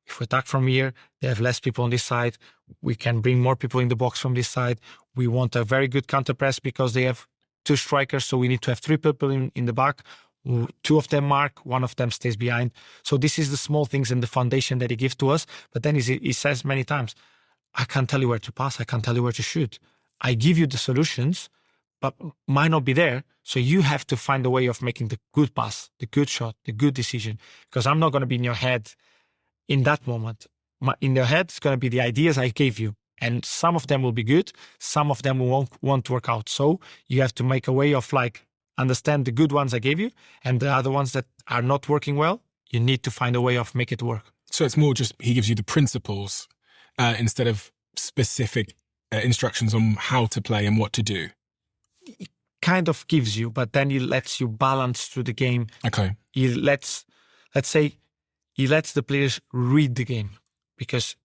if we attack from here, they have less people on this side. We can bring more people in the box from this side. We want a very good counter press because they have 2 strikers. So we need to have 3 people in the back. 2 of them mark, 1 of them stays behind. So this is the small things and the foundation that he gives to us. But then he says many times, I can't tell you where to pass. I can't tell you where to shoot. I give you the solutions, but might not be there. So you have to find a way of making the good pass, the good shot, the good decision. Because I'm not going to be in your head in that moment. In your head, it's going to be the ideas I gave you. And some of them will be good. Some of them won't work out. So you have to make a way of like, understand the good ones I gave you. And the other ones that are not working well, you need to find a way of make it work.
So it's more just, he gives you the principles instead of specific instructions on how to play and what to do.
He kind of gives you, but then he lets you balance through the game.
Okay.
Let's say, he lets the players read the game, because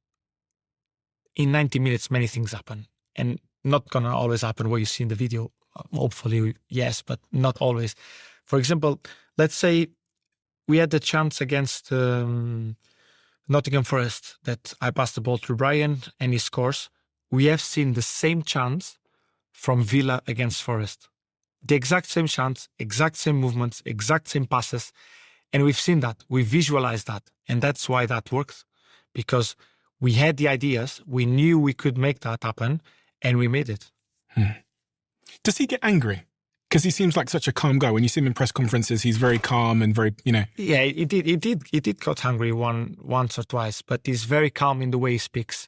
in 90 minutes, many things happen, and not going to always happen where you see in the video. Hopefully, yes, but not always. For example, let's say we had the chance against Nottingham Forest that I passed the ball to Brian and he scores. We have seen the same chance from Villa against Forest. The exact same chance, exact same movements, exact same passes. And we've seen that. We visualized that. And that's why that works. Because we had the ideas, we knew we could make that happen, and we made it.
Does he get angry? Because he seems like such a calm guy. When you see him in press conferences, he's very calm and very, you know.
Yeah, he did got angry once or twice, but he's very calm in the way he speaks.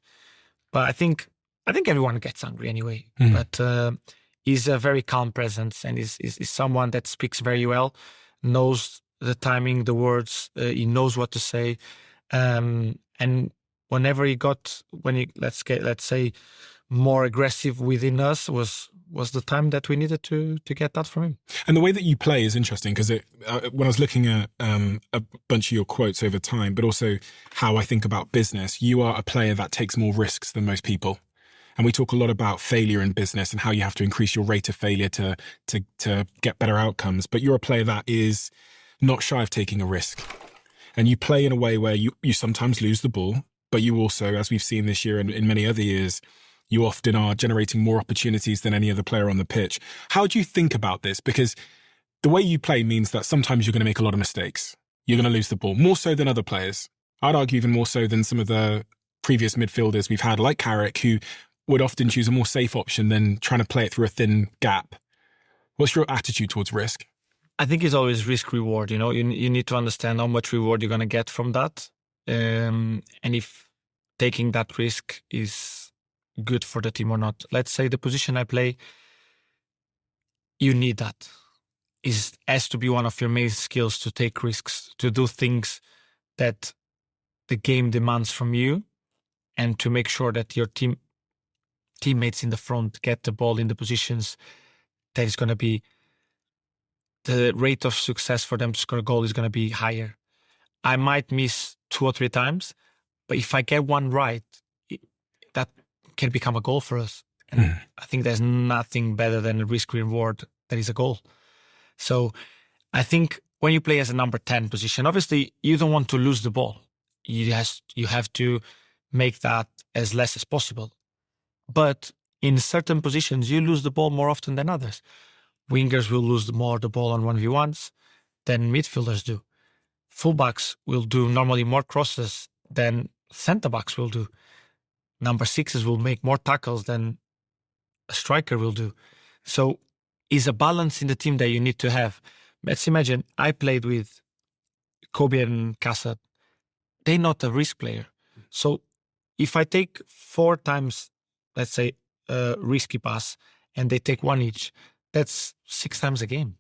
But I think everyone gets angry anyway. But he's a very calm presence, and is someone that speaks very well, knows the timing, the words, he knows what to say. And whenever let's say more aggressive within us was the time that we needed to get that from him.
And the way that you play is interesting, because when I was looking at a bunch of your quotes over time, but also how I think about business, you are a player that takes more risks than most people. And we talk a lot about failure in business and how you have to increase your rate of failure to get better outcomes. But you're a player that is not shy of taking a risk. And you play in a way where you sometimes lose the ball, but you also, as we've seen this year and in many other years, you often are generating more opportunities than any other player on the pitch. How do you think about this? Because the way you play means that sometimes you're going to make a lot of mistakes. You're going to lose the ball, more so than other players. I'd argue even more so than some of the previous midfielders we've had, like Carrick, who would often choose a more safe option than trying to play it through a thin gap. What's your attitude towards risk?
I think it's always risk-reward. You know, you need to understand how much reward you're going to get from that. And if taking that risk is good for the team or not. Let's say the position I play, you need that. It has to be one of your main skills, to take risks, to do things that the game demands from you, and to make sure that your team teammates in the front get the ball in the positions that is going to be, the rate of success for them to score a goal is going to be higher. I might miss 2 or 3 times, but if I get one right, that can become a goal for us. And I think there's nothing better than a risk reward that is a goal. So I think when you play as a number 10 position, obviously you don't want to lose the ball. You have to make that as less as possible. But in certain positions, you lose the ball more often than others. Wingers will lose more the ball on 1v1s than midfielders do. Fullbacks will do normally more crosses than centre-backs will do. Number 6s will make more tackles than a striker will do. So it's a balance in the team that you need to have. Let's imagine I played with Kobe and Casa. They're not a risk player. So if I take 4 times, let's say, a risky pass, and they take 1 each, that's 6 times a game.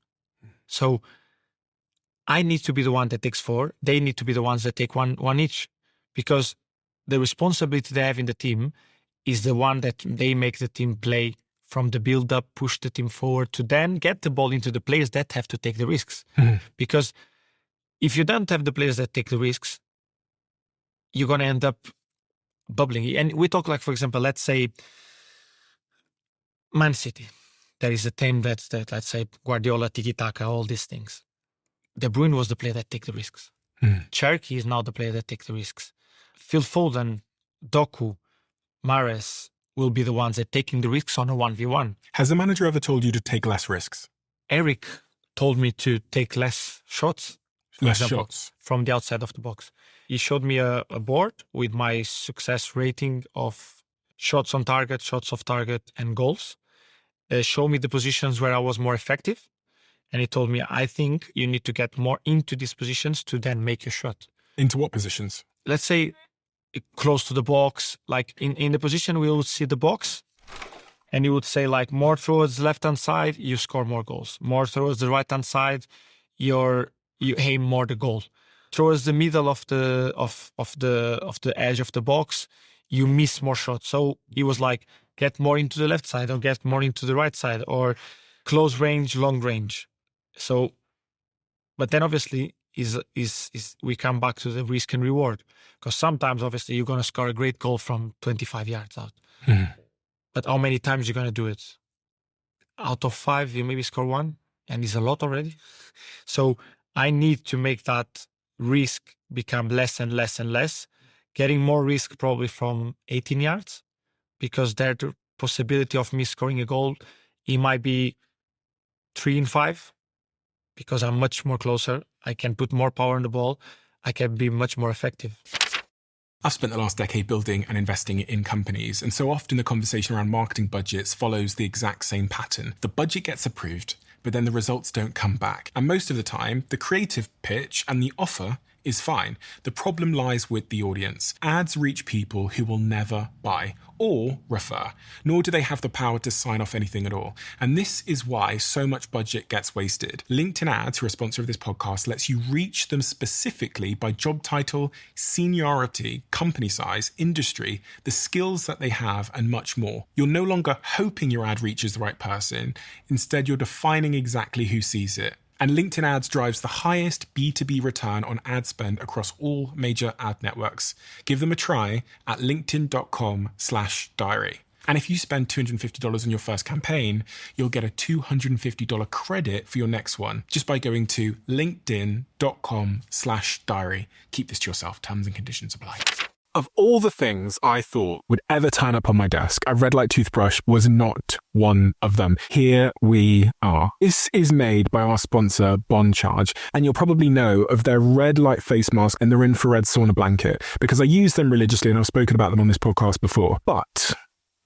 So I need to be the one that takes 4. They need to be the ones that take one each, because the responsibility they have in the team is the one that they make the team play from the build-up, push the team forward to then get the ball into the players that have to take the risks. Because if you don't have the players that take the risks, you're going to end up bubbling. And we talk like, for example, let's say Man City. There is a team that let's say Guardiola, Tiki-Taka, all these things. De Bruyne was the player that take the risks. Cherky is now the player that take the risks. Phil Foden, Doku, Mahrez will be the ones that taking the risks on a 1v1.
Has the manager ever told you to take less risks?
Eric told me to take less shots.
Shots?
From the outside of the box. He showed me a board with my success rating of shots on target, shots off target, and goals. Showed me the positions where I was more effective. And he told me, I think you need to get more into these positions to then make your shot.
Into what positions?
Let's say close to the box, like in the position we would see the box, and you would say like more towards left-hand side, you score more goals. More towards the right-hand side, you aim more the goal. Towards the middle of the edge of the box, you miss more shots. So he was like, get more into the left side or get more into the right side, or close range, long range. So, but then obviously is we come back to the risk and reward, because sometimes obviously you're going to score a great goal from 25 yards out. But how many times you're going to do it? Out of 5, you maybe score 1, and it's a lot already. So I need to make that risk become less and less and less, getting more risk probably from 18 yards, because there the possibility of me scoring a goal, it might be 3 in 5, because I'm much more closer. I can put more power on the ball. I can be much more effective.
I've spent the last decade building and investing in companies, and so often the conversation around marketing budgets follows the exact same pattern. The budget gets approved, but then the results don't come back. And most of the time, the creative pitch and the offer is fine. The problem lies with the audience. Ads reach people who will never buy or refer, nor do they have the power to sign off anything at all. And this is why so much budget gets wasted. LinkedIn Ads, who are a sponsor of this podcast, lets you reach them specifically by job title, seniority, company size, industry, the skills that they have, and much more. You're no longer hoping your ad reaches the right person. Instead, you're defining exactly who sees it. And LinkedIn Ads drives the highest B2B return on ad spend across all major ad networks. Give them a try at linkedin.com/diary. And if you spend $250 on your first campaign, you'll get a $250 credit for your next one just by going to linkedin.com/diary. Keep this to yourself. Terms and conditions apply. Of all the things I thought would ever turn up on my desk, a red light toothbrush was not one of them. Here we are. This is made by our sponsor, Bond Charge, and you'll probably know of their red light face mask and their infrared sauna blanket because I use them religiously and I've spoken about them on this podcast before. But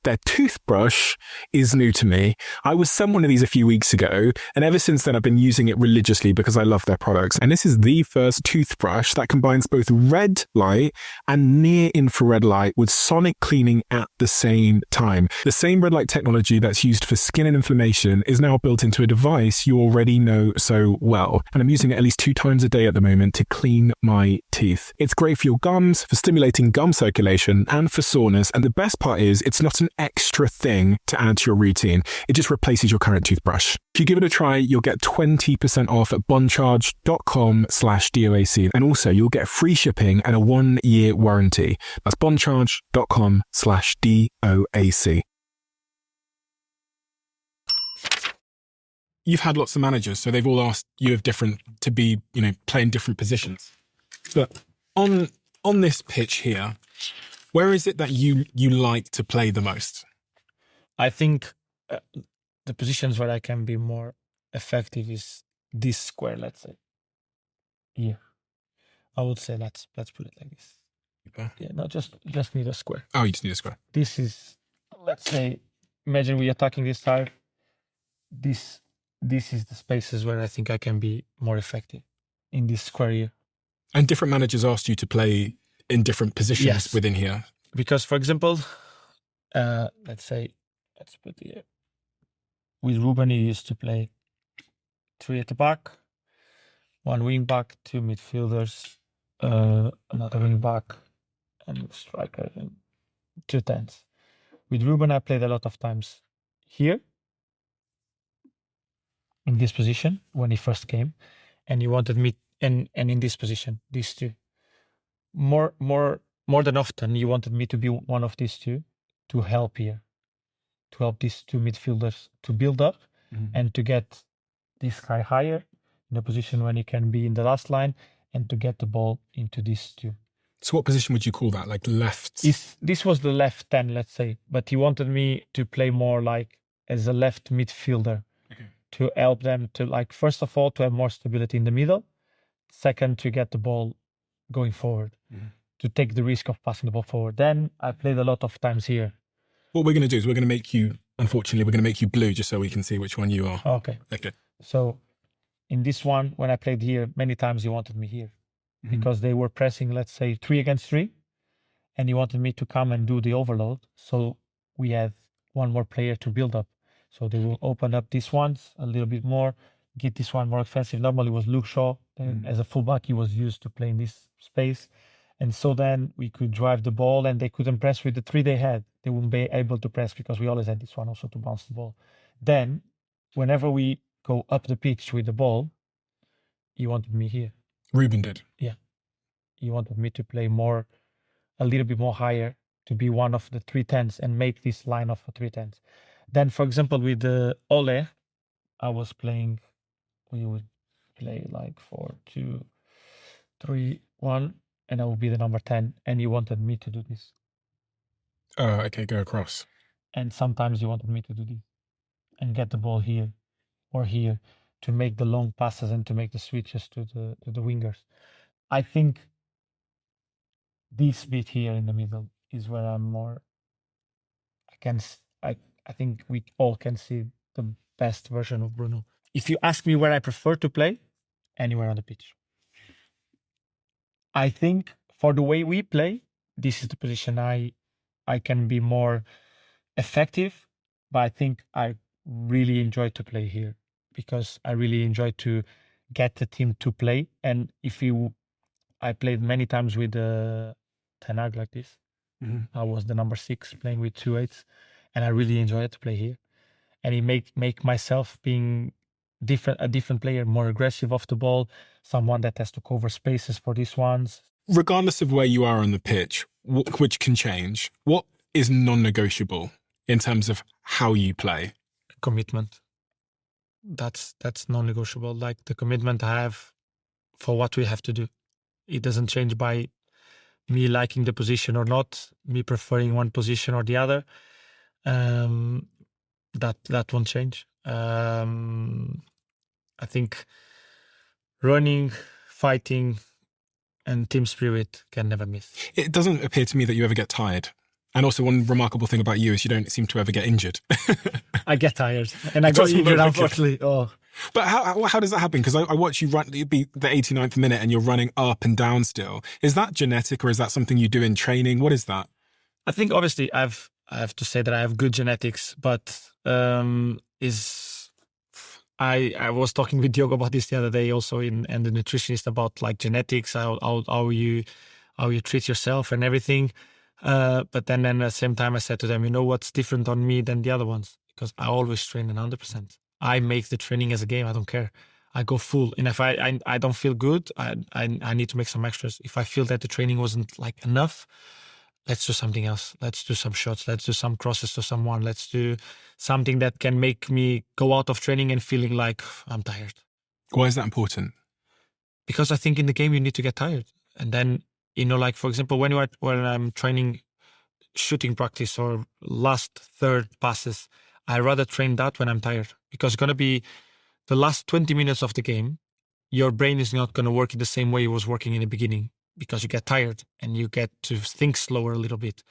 their toothbrush is new to me. I was sent one of these a few weeks ago, and ever since then I've been using it religiously because I love their products. And this is the first toothbrush that combines both red light and near infrared light with sonic cleaning at the same time. The same red light technology that's used for skin and inflammation is now built into a device you already know so well. And I'm using it at least 2 times a day at the moment to clean my teeth. It's great for your gums, for stimulating gum circulation, and for soreness. And the best part is it's not an extra thing to add to your routine. It just replaces your current toothbrush. If you give it a try, you'll get 20% off at bondcharge.com/DOAC. And also you'll get free shipping and a 1-year warranty. That's bondcharge.com/DOAC. You've had lots of managers, so they've all asked you to be, play in different positions. But on this pitch here, where is it that you like to play the most?
I think the positions where I can be more effective is this square, let's say. Here. I would say let's put it like this.
Okay.
Yeah, no, just need a square.
Oh, you just need a square.
This is, let's say, imagine we are attacking this side. This is the spaces where I think I can be more effective in this square here.
And different managers asked you to play in different positions within here.
Because, for example, let's put here. With Ruben, he used to play 3 at the back, 1 wing back, 2 midfielders, another wing back, and striker, and 2 10s. With Ruben, I played a lot of times here, in this position when he first came, and he wanted me, and in this position, these two. More than often, he wanted me to be one of these two to help here, to help these 2 midfielders to build up and to get this guy higher in a position when he can be in the last line and to get the ball into these 2.
So what position would you call that? Like left?
This was the left 10, let's say, but he wanted me to play more like as a left midfielder. To help them to, like, first of all, to have more stability in the middle. Second, to get the ball going forward, to take the risk of passing the ball forward. Then I played a lot of times here.
What we're going to do is we're going to make you blue just so we can see which one you are.
Okay. So in this one, when I played here, many times he wanted me here because they were pressing, let's say, 3 against 3. And he wanted me to come and do the overload. So we had one more player to build up. So they will open up these ones a little bit more, get this one more offensive. Normally it was Luke Shaw. As a fullback, he was used to play in this space. And so then we could drive the ball and they couldn't press with the 3 they had. They wouldn't be able to press because we always had this one also to bounce the ball. Then, whenever we go up the pitch with the ball, he wanted me here.
Ruben did?
Yeah. He wanted me to play a little bit more higher, to be one of the 3 10s and make this line of 3 10s. Then, for example, with the Ole, we would play like 4-2-3-1, and I would be the number 10, and he wanted me to do this.
Oh, okay, go across.
And sometimes he wanted me to do this and get the ball here or here to make the long passes and to make the switches to the wingers. I think this bit here in the middle is where I'm more, I think we all can see the best version of Bruno. If you ask me where I prefer to play, anywhere on the pitch. I think for the way we play, this is the position I can be more effective, but I think I really enjoy to play here because I really enjoy to get the team to play. And I played many times with Ten Hag like this. I was the number 6 playing with 2 8s. And I really enjoy it to play here. And it make myself being a different player, more aggressive off the ball, someone that has to cover spaces for these ones.
Regardless of where you are on the pitch, which can change, what is non-negotiable in terms of how you play?
Commitment. That's non-negotiable. Like the commitment I have for what we have to do. It doesn't change by me liking the position or not, me preferring one position or the other. That won't change. I think running, fighting, and team spirit can never miss.
It doesn't appear to me that you ever get tired. And also one remarkable thing about you is you don't seem to ever get injured.
I get tired. And I got injured, unfortunately. Oh.
But how does that happen? Because I watch you run, it'd be the 89th minute and you're running up and down still. Is that genetic or is that something you do in training? What is that?
I think obviously I have to say that I have good genetics, but I was talking with Diogo about this the other day also and the nutritionist about like genetics, how you treat yourself and everything. But then at the same time, I said to them, you know what's different on me than the other ones? Because I always train 100%. I make the training as a game. I don't care. I go full. And if I don't feel good, I need to make some extras. If I feel that the training wasn't like enough, let's do something else. Let's do some shots. Let's do some crosses to someone. Let's do something that can make me go out of training and feeling like I'm tired.
Why is that important?
Because I think in the game you need to get tired. And then, like for example, when I'm training shooting practice or last third passes, I rather train that when I'm tired, because it's going to be the last 20 minutes of the game. Your brain is not going to work in the same way it was working in the beginning, because you get tired and you get to think slower a little bit.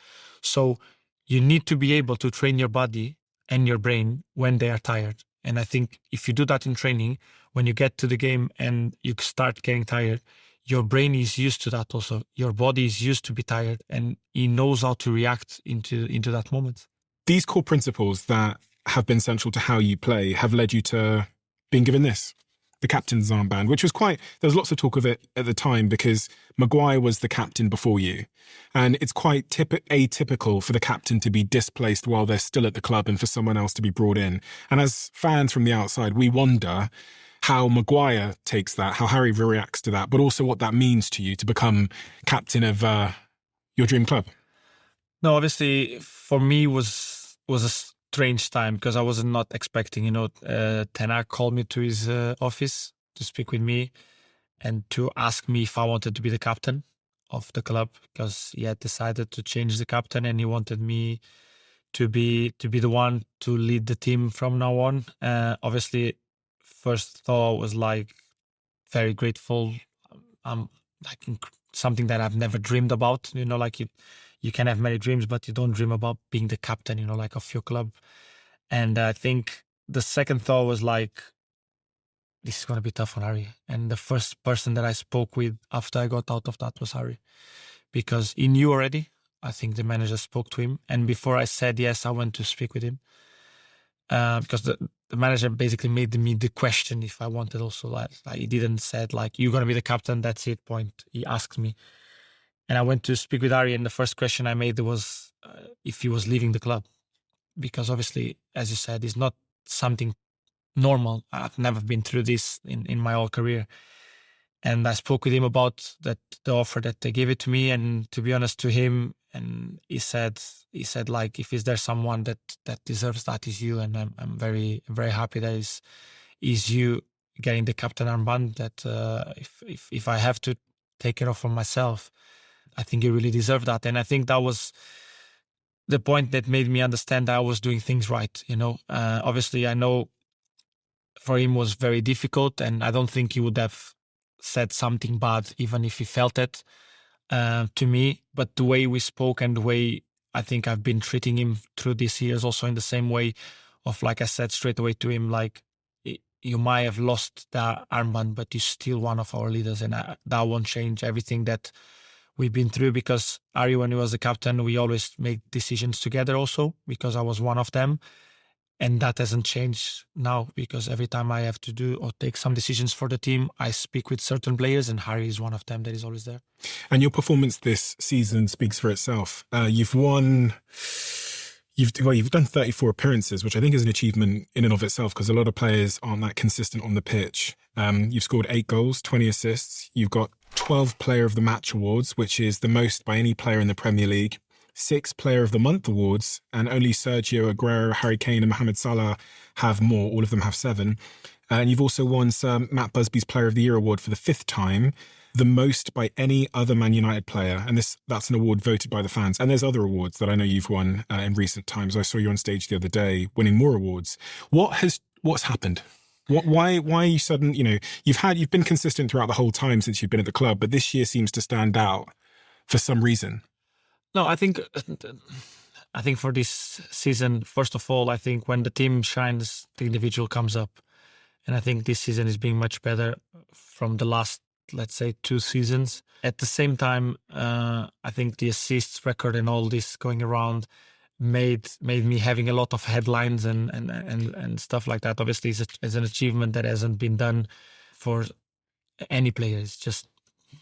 So you need to be able to train your body and your brain when they are tired. And I think if you do that in training, when you get to the game and you start getting tired, your brain is used to that also. Your body is used to be tired, and he knows how to react into that moment.
These core principles that have been central to how you play have led you to being given this, the captain's armband, which was there was lots of talk of it at the time because Maguire was the captain before you. And it's quite atypical for the captain to be displaced while they're still at the club and for someone else to be brought in. And as fans from the outside, we wonder how Maguire takes that, how Harry reacts to that, but also what that means to you to become captain of your dream club.
No, obviously for me was a strange time, because I was not expecting, Ten Hag called me to his office to speak with me and to ask me if I wanted to be the captain of the club, because he had decided to change the captain and he wanted me to be the one to lead the team from now on. Obviously, first thought was like very grateful. Like something that I've never dreamed about. Like you can have many dreams, but you don't dream about being the captain, like of your club. And I think the second thought was like, this is going to be tough on Harry. And the first person that I spoke with after I got out of that was Harry, because he knew already. I think the manager spoke to him. And before I said yes, I went to speak with him. Because the manager basically made me the question if I wanted also. Like he didn't said like, you're going to be the captain, that's it, point. He asked me. And I went to speak with Harry, and the first question I made was if he was leaving the club. Because obviously, as you said, it's not something normal. I've never been through this in my whole career. And I spoke with him about the offer that they gave it to me. And to be honest to him, and he said like, if is there someone that deserves that, is you. And I'm very, very happy that is you getting the captain armband. That if I have to take it off for myself, I think you really deserve that. And I think that was the point that made me understand that I was doing things right. Obviously I know for him was very difficult, and I don't think he would have said something bad even if he felt it to me. But the way we spoke and the way I think I've been treating him through these years also in the same way of, like I said straight away to him, like, you might have lost that armband, but you're still one of our leaders, and that won't change everything that we've been through. Because Ari, when he was the captain, we always make decisions together also, because I was one of them. And that hasn't changed now, because every time I have to do or take some decisions for the team, I speak with certain players, and Harry is one of them that is always there.
And your performance this season speaks for itself. You've done 34 appearances, which I think is an achievement in and of itself, because a lot of players aren't that consistent on the pitch. You've scored 8 goals, 20 assists. You've got 12 Player of the Match awards, which is the most by any player in the Premier League. 6 Player of the Month awards, and only Sergio Aguero, Harry Kane and Mohamed Salah have more. All of them have 7. And you've also won Sir Matt Busby's Player of the Year award for the 5th time, the most by any other Man United player. And that's an award voted by the fans. And there's other awards that I know you've won in recent times. I saw you on stage the other day winning more awards. What's happened? Why are you sudden, you've been consistent throughout the whole time since you've been at the club, but this year seems to stand out for some reason.
No, I think for this season, first of all, I think when the team shines, the individual comes up. And I think this season is being much better from the last, let's say, 2 seasons. At the same time, I think the assists record and all this going around made me having a lot of headlines and stuff like that. Obviously, it's an achievement that hasn't been done for any player. It's just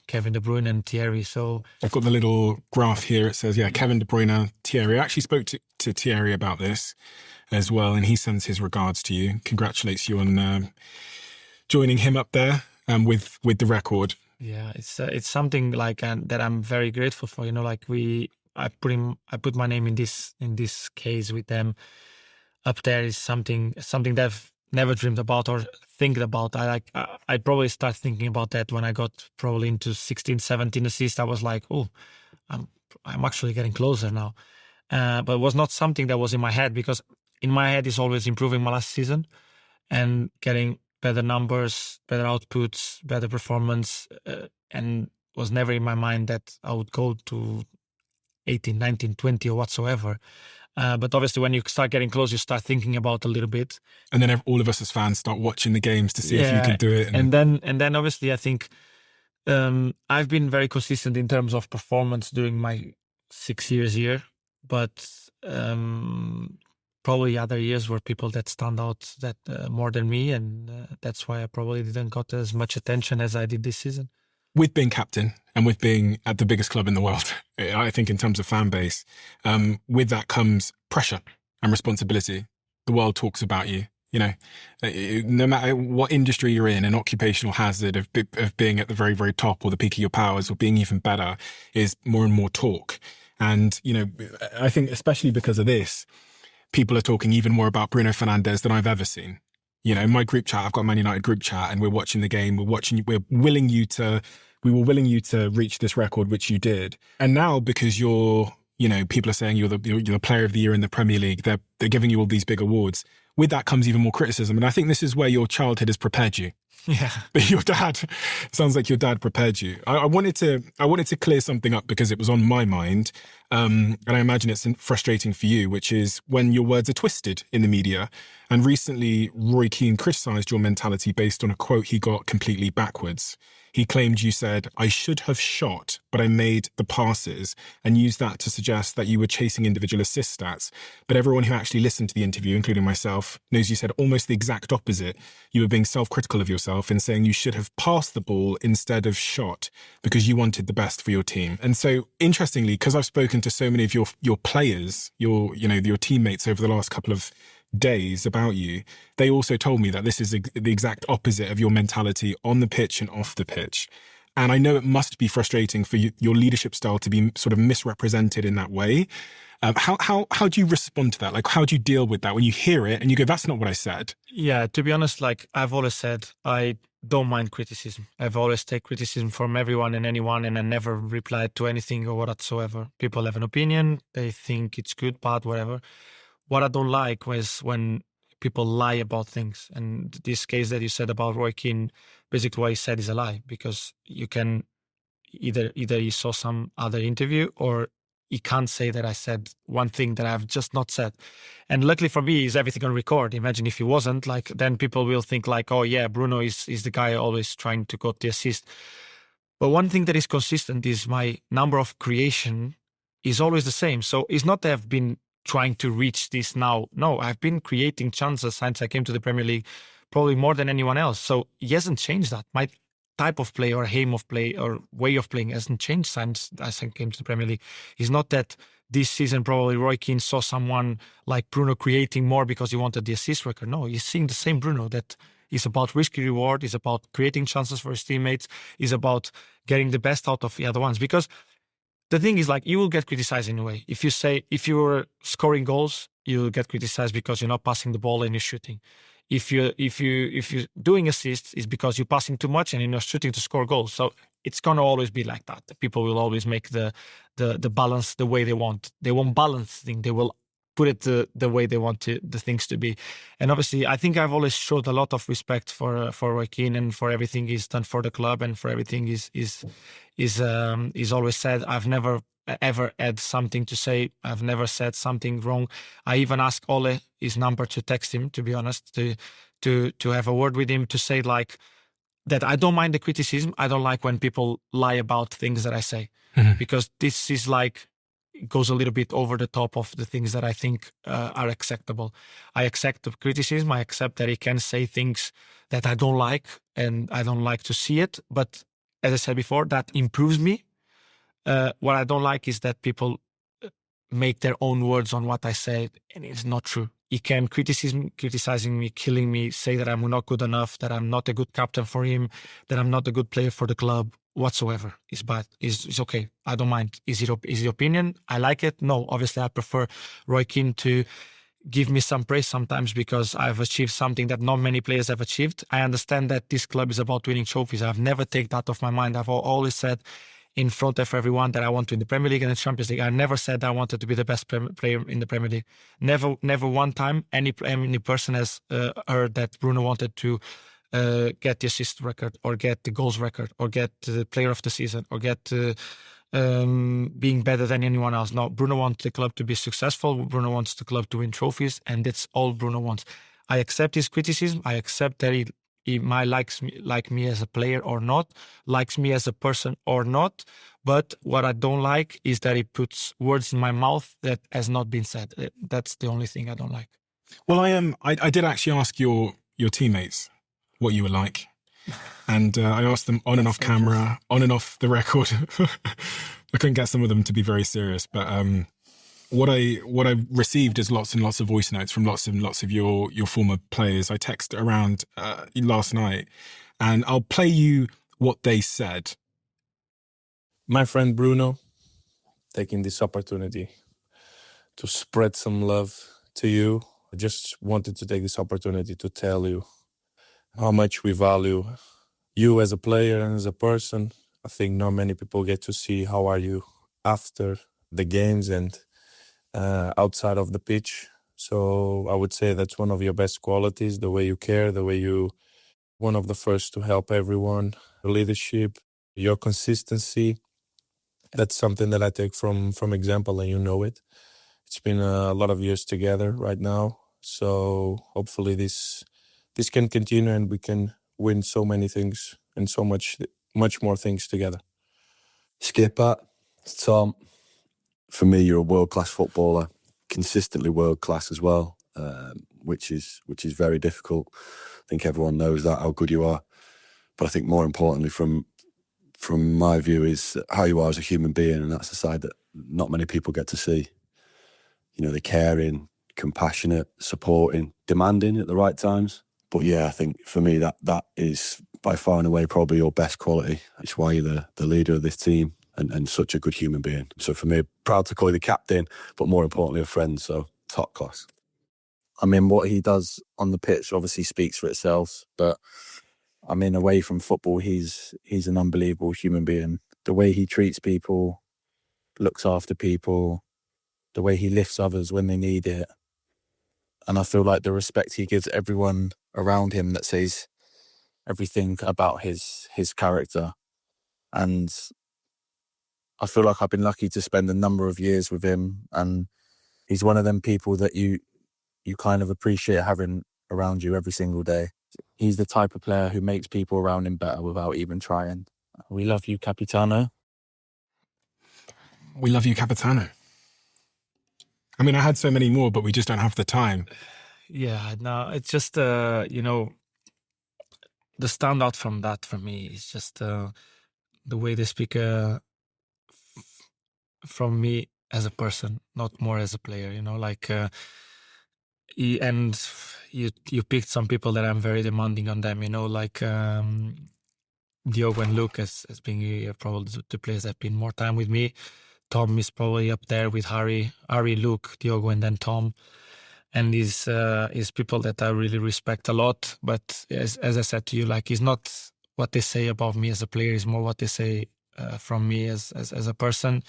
Kevin De Bruyne and Thierry. So
I've got the little graph here. It says, Kevin De Bruyne, Thierry. I actually spoke to Thierry about this as well, and he sends his regards to you. Congratulates you on joining him up there with the record.
Yeah, it's something like that I'm very grateful for. Like I put my name in this case with them up there is something that I've never dreamed about or think about. I probably start thinking about that when I got probably into 16, 17 assists. I was like, oh, I'm actually getting closer now. But it was not something that was in my head, because in my head is always improving my last season and getting better numbers, better outputs, better performance, and was never in my mind that I would go to 18, 19, 20 or whatsoever. But obviously when you start getting close, you start thinking about a little bit.
And then all of us as fans start watching the games to see if you can do it.
And then obviously I think I've been very consistent in terms of performance during my 6 years here, but probably other years were people that stand out that more than me, and that's why I probably didn't got as much attention as I did this season.
With being captain and with being at the biggest club in the world, I think in terms of fan base, with that comes pressure and responsibility. The world talks about you. No matter what industry you're in, an occupational hazard of being at the very, very top or the peak of your powers or being even better is more and more talk. And, I think especially because of this, people are talking even more about Bruno Fernandes than I've ever seen. In my group chat, I've got a Man United group chat, and we're watching the game. We were willing you to reach this record, which you did. And now, because people are saying you're the player of the year in the Premier League, they're giving you all these big awards. With that comes even more criticism. And I think this is where your childhood has prepared you.
Yeah.
But your dad, sounds like your dad prepared you. I wanted to clear something up because it was on my mind. And I imagine it's frustrating for you, which is when your words are twisted in the media. And recently, Roy Keane criticised your mentality based on a quote he got completely backwards. He claimed you said, "I should have shot, but I made the passes," and used that to suggest that you were chasing individual assist stats. But everyone who actually listened to the interview, including myself, knows you said almost the exact opposite. You were being self-critical of yourself and saying you should have passed the ball instead of shot because you wanted the best for your team. And so, interestingly, because I've spoken to so many of your players, your teammates over the last couple of days about you, they also told me that this is the exact opposite of your mentality on the pitch and off the pitch. And I know it must be frustrating for your leadership style to be sort of misrepresented in that way. How do you respond to that? Like, how do you deal with that when you hear it and you go, that's not what I said?
Yeah, to be honest, like I've always said, I don't mind criticism. I've always take criticism from everyone and anyone, and I never replied to anything or whatsoever. People have an opinion. They think it's good, bad, whatever. What I don't like was when people lie about things. And this case that you said about Roy Keane, basically what he said is a lie, because you can either you saw some other interview or you can't say that I said one thing that I've just not said. And luckily for me, is everything on record. Imagine if he wasn't, like, then people will think like, oh yeah, Bruno is the guy always trying to get the assist. But one thing that is consistent is my number of creation is always the same. So it's not that I've been trying to reach this now. No, I've been creating chances since I came to the Premier League, probably more than anyone else. So he hasn't changed that. My type of play or aim of play or way of playing hasn't changed since I came to the Premier League. It's not that this season probably Roy Keane saw someone like Bruno creating more because he wanted the assist record. No, he's seeing the same Bruno that is about risky reward, is about creating chances for his teammates, is about getting the best out of the other ones. Because the thing is, like, you will get criticized anyway. If you're scoring goals, you'll get criticized because you're not passing the ball and you're shooting. If you're doing assists, it's because you're passing too much and you're not shooting to score goals. So it's gonna always be like that. People will always make the balance the way they want. They won't balance things. They will put it the way they want the things to be. And obviously, I think I've always showed a lot of respect for Roy Keane and for everything he's done for the club and for everything he's always said. I've never ever had something to say. I've never said something wrong. I even asked Ole his number to text him, to be honest, to have a word with him, to say like that I don't mind the criticism. I don't like when people lie about things that I say, because this is like, it goes a little bit over the top of the things that I think are acceptable. I accept the criticism. I accept that he can say things that I don't like and I don't like to see it. But as I said before, that improves me. What I don't like is that people make their own words on what I say, and it's not true. He can criticizing me, killing me, say that I'm not good enough, that I'm not a good captain for him, that I'm not a good player for the club, whatsoever. It's bad. It's okay. I don't mind. Is it opinion? I like it? No. Obviously, I prefer Roy Keane to give me some praise sometimes because I've achieved something that not many players have achieved. I understand that this club is about winning trophies. I've never taken that off my mind. I've always said in front of everyone that I want to win the Premier League and the Champions League. I never said I wanted to be the best player in the Premier League. Never one time any person has heard that Bruno wanted to get the assist record or get the goals record or get the player of the season or get being better than anyone else. No, Bruno wants the club to be successful. Bruno wants the club to win trophies, and that's all Bruno wants. I accept his criticism. I accept that he might like me as a player or not, likes me as a person or not. But what I don't like is that he puts words in my mouth that has not been said. That's the only thing I don't like.
Well, I did actually ask your teammates what you were like. And I asked them on and off camera, on and off the record. I couldn't get some of them to be very serious, but what I received is lots and lots of voice notes from lots and lots of your former players. I texted around last night, and I'll play you what they said.
My friend Bruno, taking this opportunity to spread some love to you. I just wanted to take this opportunity to tell you how much we value you as a player and as a person. I think not many people get to see how are you after the games and outside of the pitch. So I would say that's one of your best qualities, the way you care, the way you one of the first to help everyone, your leadership, your consistency. That's something that I take from example, and you know it. It's been a lot of years together right now. So hopefully this can continue and we can win so many things and so much more things together.
Skipper, Tom, for me, you're a world-class footballer, consistently world-class as well, which is very difficult. I think everyone knows that, how good you are. But I think more importantly, from my view, is how you are as a human being, and that's the side that not many people get to see. You know, the caring, compassionate, supporting, demanding at the right times. But yeah, I think for me that is by far and away probably your best quality. It's why you're the leader of this team and such a good human being. So for me, proud to call you the captain, but more importantly a friend, so top class.
I mean, what he does on the pitch obviously speaks for itself, but I mean, away from football, he's an unbelievable human being. The way he treats people, looks after people, the way he lifts others when they need it. And I feel like the respect he gives everyone around him that says everything about his character. And I feel like I've been lucky to spend a number of years with him, and he's one of them people that you kind of appreciate having around you every single day. He's the type of player who makes people around him better without even trying. We love you, Capitano.
We love you, Capitano. I mean, I had so many more, but we just don't have the time.
Yeah, no, it's just, the standout from that for me is just the way they speak from me as a person, not more as a player, like... and you picked some people that I'm very demanding on them, like Diogo and Luke as being probably the players that have been more time with me. Tom is probably up there with Harry, Luke, Diogo, and then Tom. And he's people that I really respect a lot. But as I said to you, like, it's not what they say about me as a player, it's more what they say from me as a person.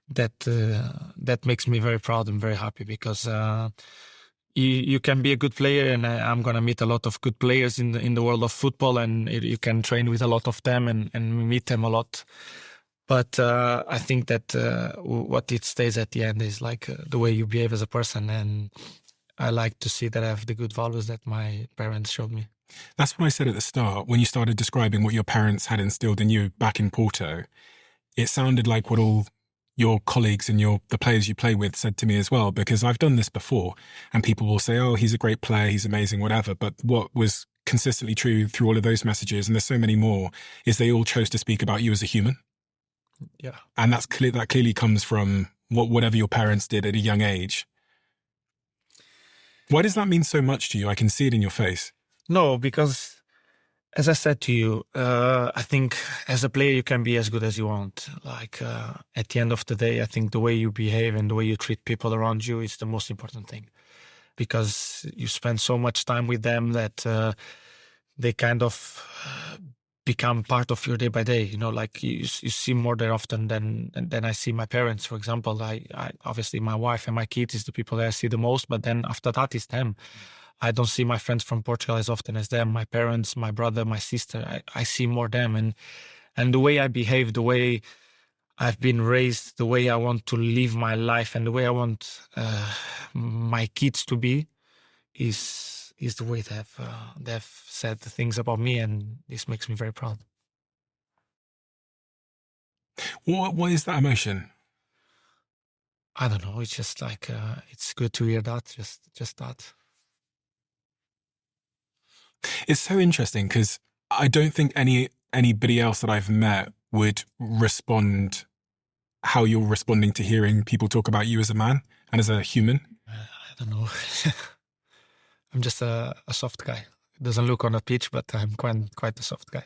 That makes me very proud and very happy, because you can be a good player, and I'm going to meet a lot of good players in the world of football, and you can train with a lot of them and meet them a lot. But I think that what it stays at the end is like the way you behave as a person, and I like to see that I have the good values that my parents showed me.
That's what I said at the start, when you started describing what your parents had instilled in you back in Porto. It sounded like what all your colleagues and the players you play with said to me as well, because I've done this before, and people will say, oh, he's a great player, he's amazing, whatever. But what was consistently true through all of those messages, and there's so many more, is they all chose to speak about you as a human.
Yeah.
And that clearly comes from whatever your parents did at a young age. Why does that mean so much to you? I can see it in your face.
No, because as I said to you, I think as a player you can be as good as you want. Like at the end of the day, I think the way you behave and the way you treat people around you is the most important thing. Because you spend so much time with them that they kind of become part of your day by day. You know, like you see more there often than I see my parents, for example. I obviously my wife and my kids is the people that I see the most, but then after that is them. I don't see my friends from Portugal as often as them. My parents, my brother, my sister, I see more them. And the way I behave, the way I've been raised, the way I want to live my life and the way I want my kids to be is the way they've said the things about me, and this makes me very proud.
What is that emotion?
I don't know. It's just like it's good to hear that. Just that.
It's so interesting because I don't think anybody else that I've met would respond how you're responding to hearing people talk about you as a man and as a human.
I don't know. I'm just a soft guy. It doesn't look on a pitch, but I'm quite a soft guy.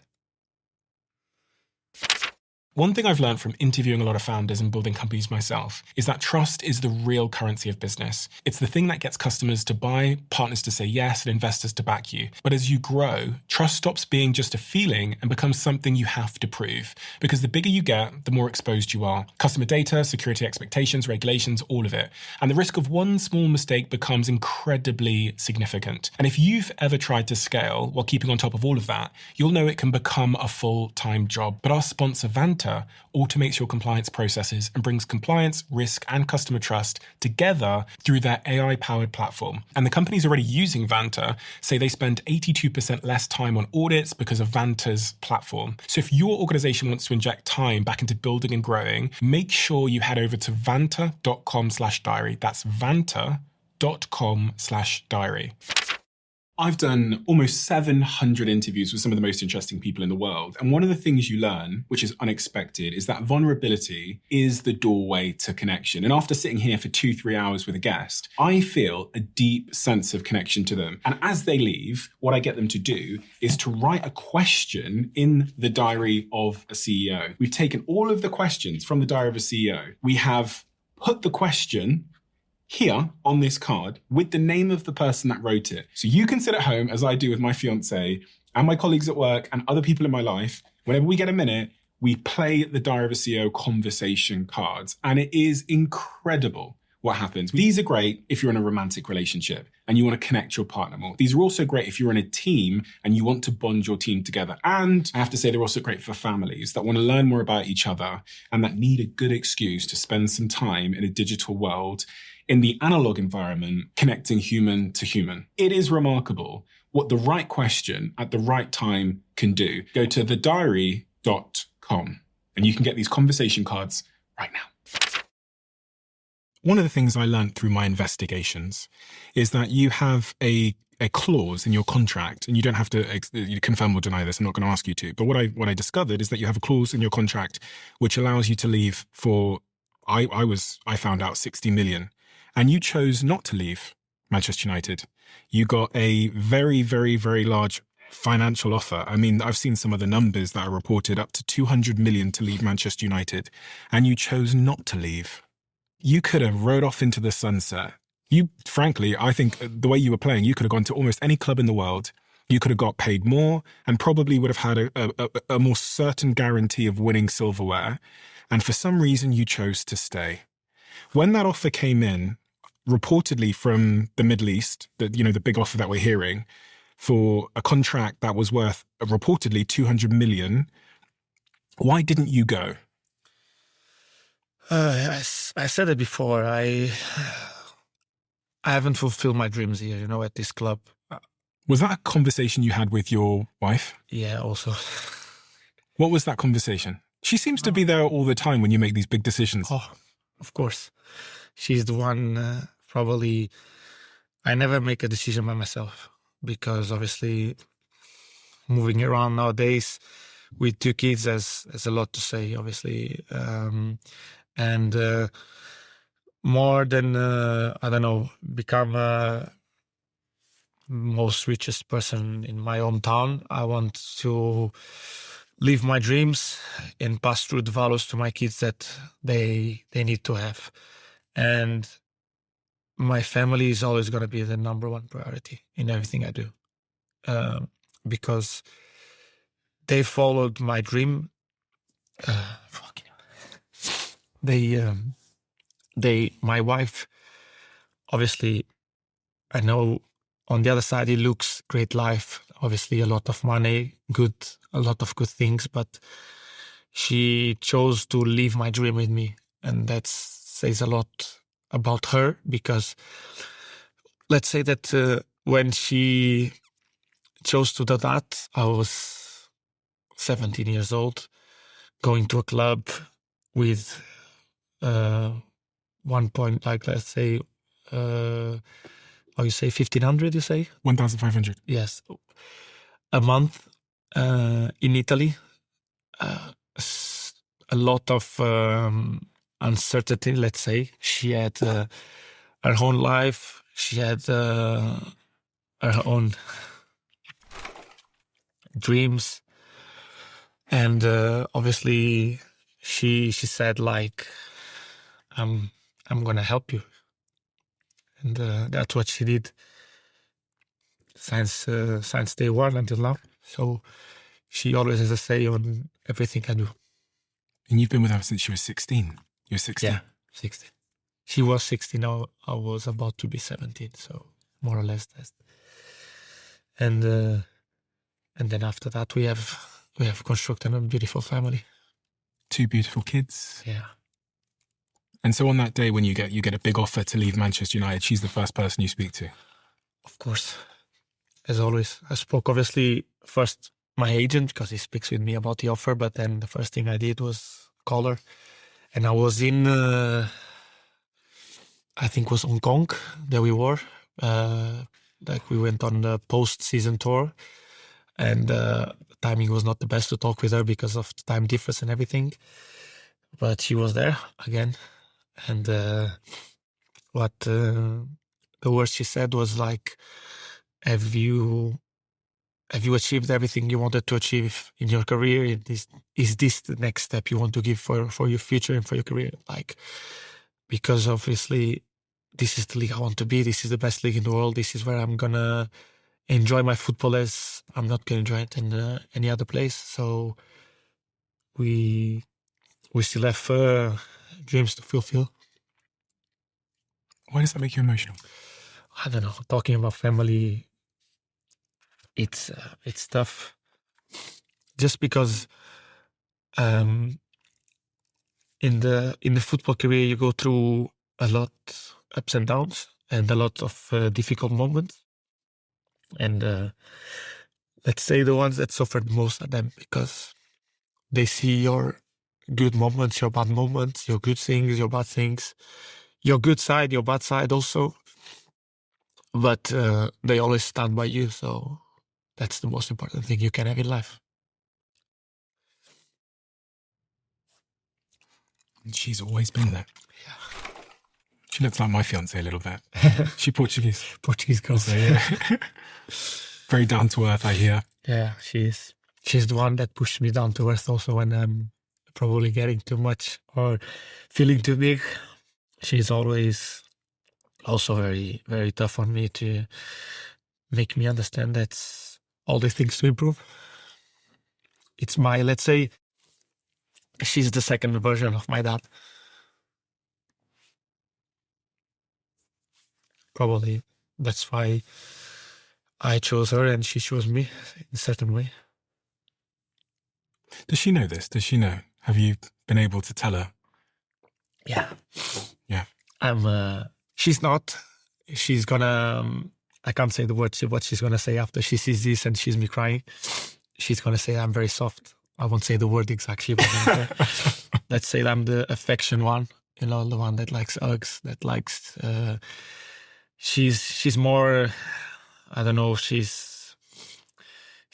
One thing I've learned from interviewing a lot of founders and building companies myself is that trust is the real currency of business. It's the thing that gets customers to buy, partners to say yes, and investors to back you. But as you grow, trust stops being just a feeling and becomes something you have to prove. Because the bigger you get, the more exposed you are. Customer data, security expectations, regulations, all of it. And the risk of one small mistake becomes incredibly significant. And if you've ever tried to scale while keeping on top of all of that, you'll know it can become a full-time job. But our sponsor, Vanta, automates your compliance processes and brings compliance, risk, and customer trust together through their AI-powered platform. And the companies already using Vanta say they spend 82% less time on audits because of Vanta's platform. So if your organization wants to inject time back into building and growing, make sure you head over to vanta.com/diary. That's vanta.com/diary. I've done almost 700 interviews with some of the most interesting people in the world. And one of the things you learn, which is unexpected, is that vulnerability is the doorway to connection. And after sitting here for 2-3 hours with a guest, I feel a deep sense of connection to them. And as they leave, what I get them to do is to write a question in the diary of a CEO. We've taken all of the questions from the diary of a CEO. We have put the question here on this card with the name of the person that wrote it. So you can sit at home, as I do with my fiance and my colleagues at work and other people in my life. Whenever we get a minute, we play the Diary of a CEO conversation cards. And it is incredible what happens. These are great if you're in a romantic relationship and you want to connect your partner more. These are also great if you're in a team and you want to bond your team together. And I have to say, they're also great for families that want to learn more about each other and that need a good excuse to spend some time in a digital world in the analog environment, connecting human to human. It is remarkable what the right question at the right time can do. Go to thediary.com and you can get these conversation cards right now. One of the things I learned through my investigations is that you have a clause in your contract, and you don't have to confirm or deny this, I'm not going to ask you to, but what I discovered is that you have a clause in your contract which allows you to leave for, I found out 60 million. And you chose not to leave Manchester United. You got a very, very, very large financial offer. I mean, I've seen some of the numbers that are reported, up to 200 million to leave Manchester United, and you chose not to leave. You could have rode off into the sunset. Frankly, I think the way you were playing, you could have gone to almost any club in the world. You could have got paid more and probably would have had a more certain guarantee of winning silverware. And for some reason, you chose to stay. When that offer came in, reportedly from the Middle East, the big offer that we're hearing, for a contract that was worth reportedly 200 million, why didn't you go?
I said it before. I haven't fulfilled my dreams here, at this club.
Was that a conversation you had with your wife?
Yeah, also.
What was that conversation? She seems to be there all the time when you make these big decisions.
Oh, of course. She's the one, probably, I never make a decision by myself because obviously moving around nowadays with 2 kids has a lot to say, obviously. And more than, I don't know, become most richest person in my hometown, I want to live my dreams and pass through the values to my kids that they need to have. And my family is always going to be the number one priority in everything I do, because they followed my dream. My wife, obviously, I know on the other side it looks great life, obviously a lot of money, a lot of good things, but she chose to live my dream with me, and that says a lot about her, because let's say that when she chose to do that, I was 17 years old, going to a club with 1 point, like, let's say, how you say, 1,500, you say?
1,500.
Yes. A month in Italy. A lot of uncertainty, let's say. She had her own life. She had her own dreams. And obviously she said, like, I'm going to help you. And that's what she did since day one until now. So she always has a say on everything I do.
And you've been with her since she was 16. You're 16?
Yeah, 16. She was 16. Now I was about to be 17. So more or less that. And then after that we have constructed a beautiful family.
2 beautiful kids.
Yeah.
And so on that day when you get a big offer to leave Manchester United, she's the first person you speak to?
Of course. As always. I spoke, obviously, first my agent, because he speaks with me about the offer, but then the first thing I did was call her. And I was in, I think it was Hong Kong that we were. Like we went on the post-season tour. And the timing was not the best to talk with her because of the time difference and everything. But she was there again. And the words she said was like, have you achieved everything you wanted to achieve in your career? Is this the next step you want to give for your future and for your career? Like, because obviously this is the league I want to be. This is the best league in the world. This is where I'm going to enjoy my football as I'm not going to enjoy it in any other place. So we still have dreams to fulfill.
Why does that make you emotional?
I don't know. Talking about family, it's tough. Just because in the football career you go through a lot ups and downs and a lot of difficult moments. And let's say the ones that suffered most are them, because they see your good moments, your bad moments, your good things, your bad things, your good side, your bad side also. But they always stand by you, so that's the most important thing you can have in life.
And she's always been there.
Yeah.
She looks like my fiancée a little bit. She's Portuguese.
Portuguese girl.
So, yeah. Very down to earth, I hear.
Yeah, she's the one that pushed me down to earth also when I'm probably getting too much or feeling too big. She's always also very, very tough on me to make me understand that's all the things to improve. It's let's say, she's the second version of my dad. Probably that's why I chose her and she chose me in a certain way.
Does she know this? Does she know? Have you been able to tell her?
Yeah.
Yeah.
She's not. She's gonna, I can't say the word, what she's gonna say after she sees this and sees me crying. She's gonna say I'm very soft. I won't say the word exactly, but let's say I'm the affection one, the one that likes hugs, that likes, she's more, I don't know, she's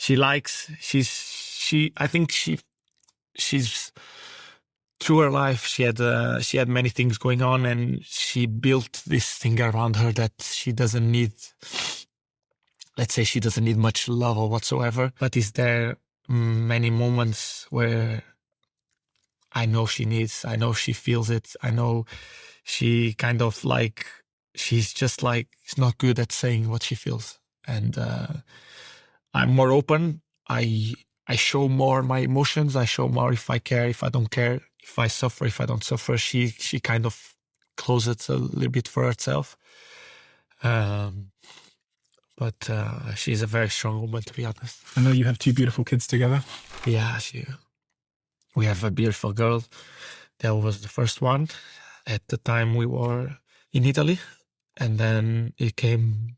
I think she's through her life she had many things going on, and she built this thing around her that she doesn't need. Let's say she doesn't need much love or whatsoever, but is there many moments where I know she needs, I know she feels it, I know she kind of like, she's just like, she's not good at saying what she feels. And I'm more open. I show more my emotions. I show more if I care, if I don't care, if I suffer, if I don't suffer. She kind of closes it a little bit for herself. But she's a very strong woman, to be honest.
I know you have 2 beautiful kids together.
Yeah, we have a beautiful girl. That was the first one. At the time we were in Italy, and then it came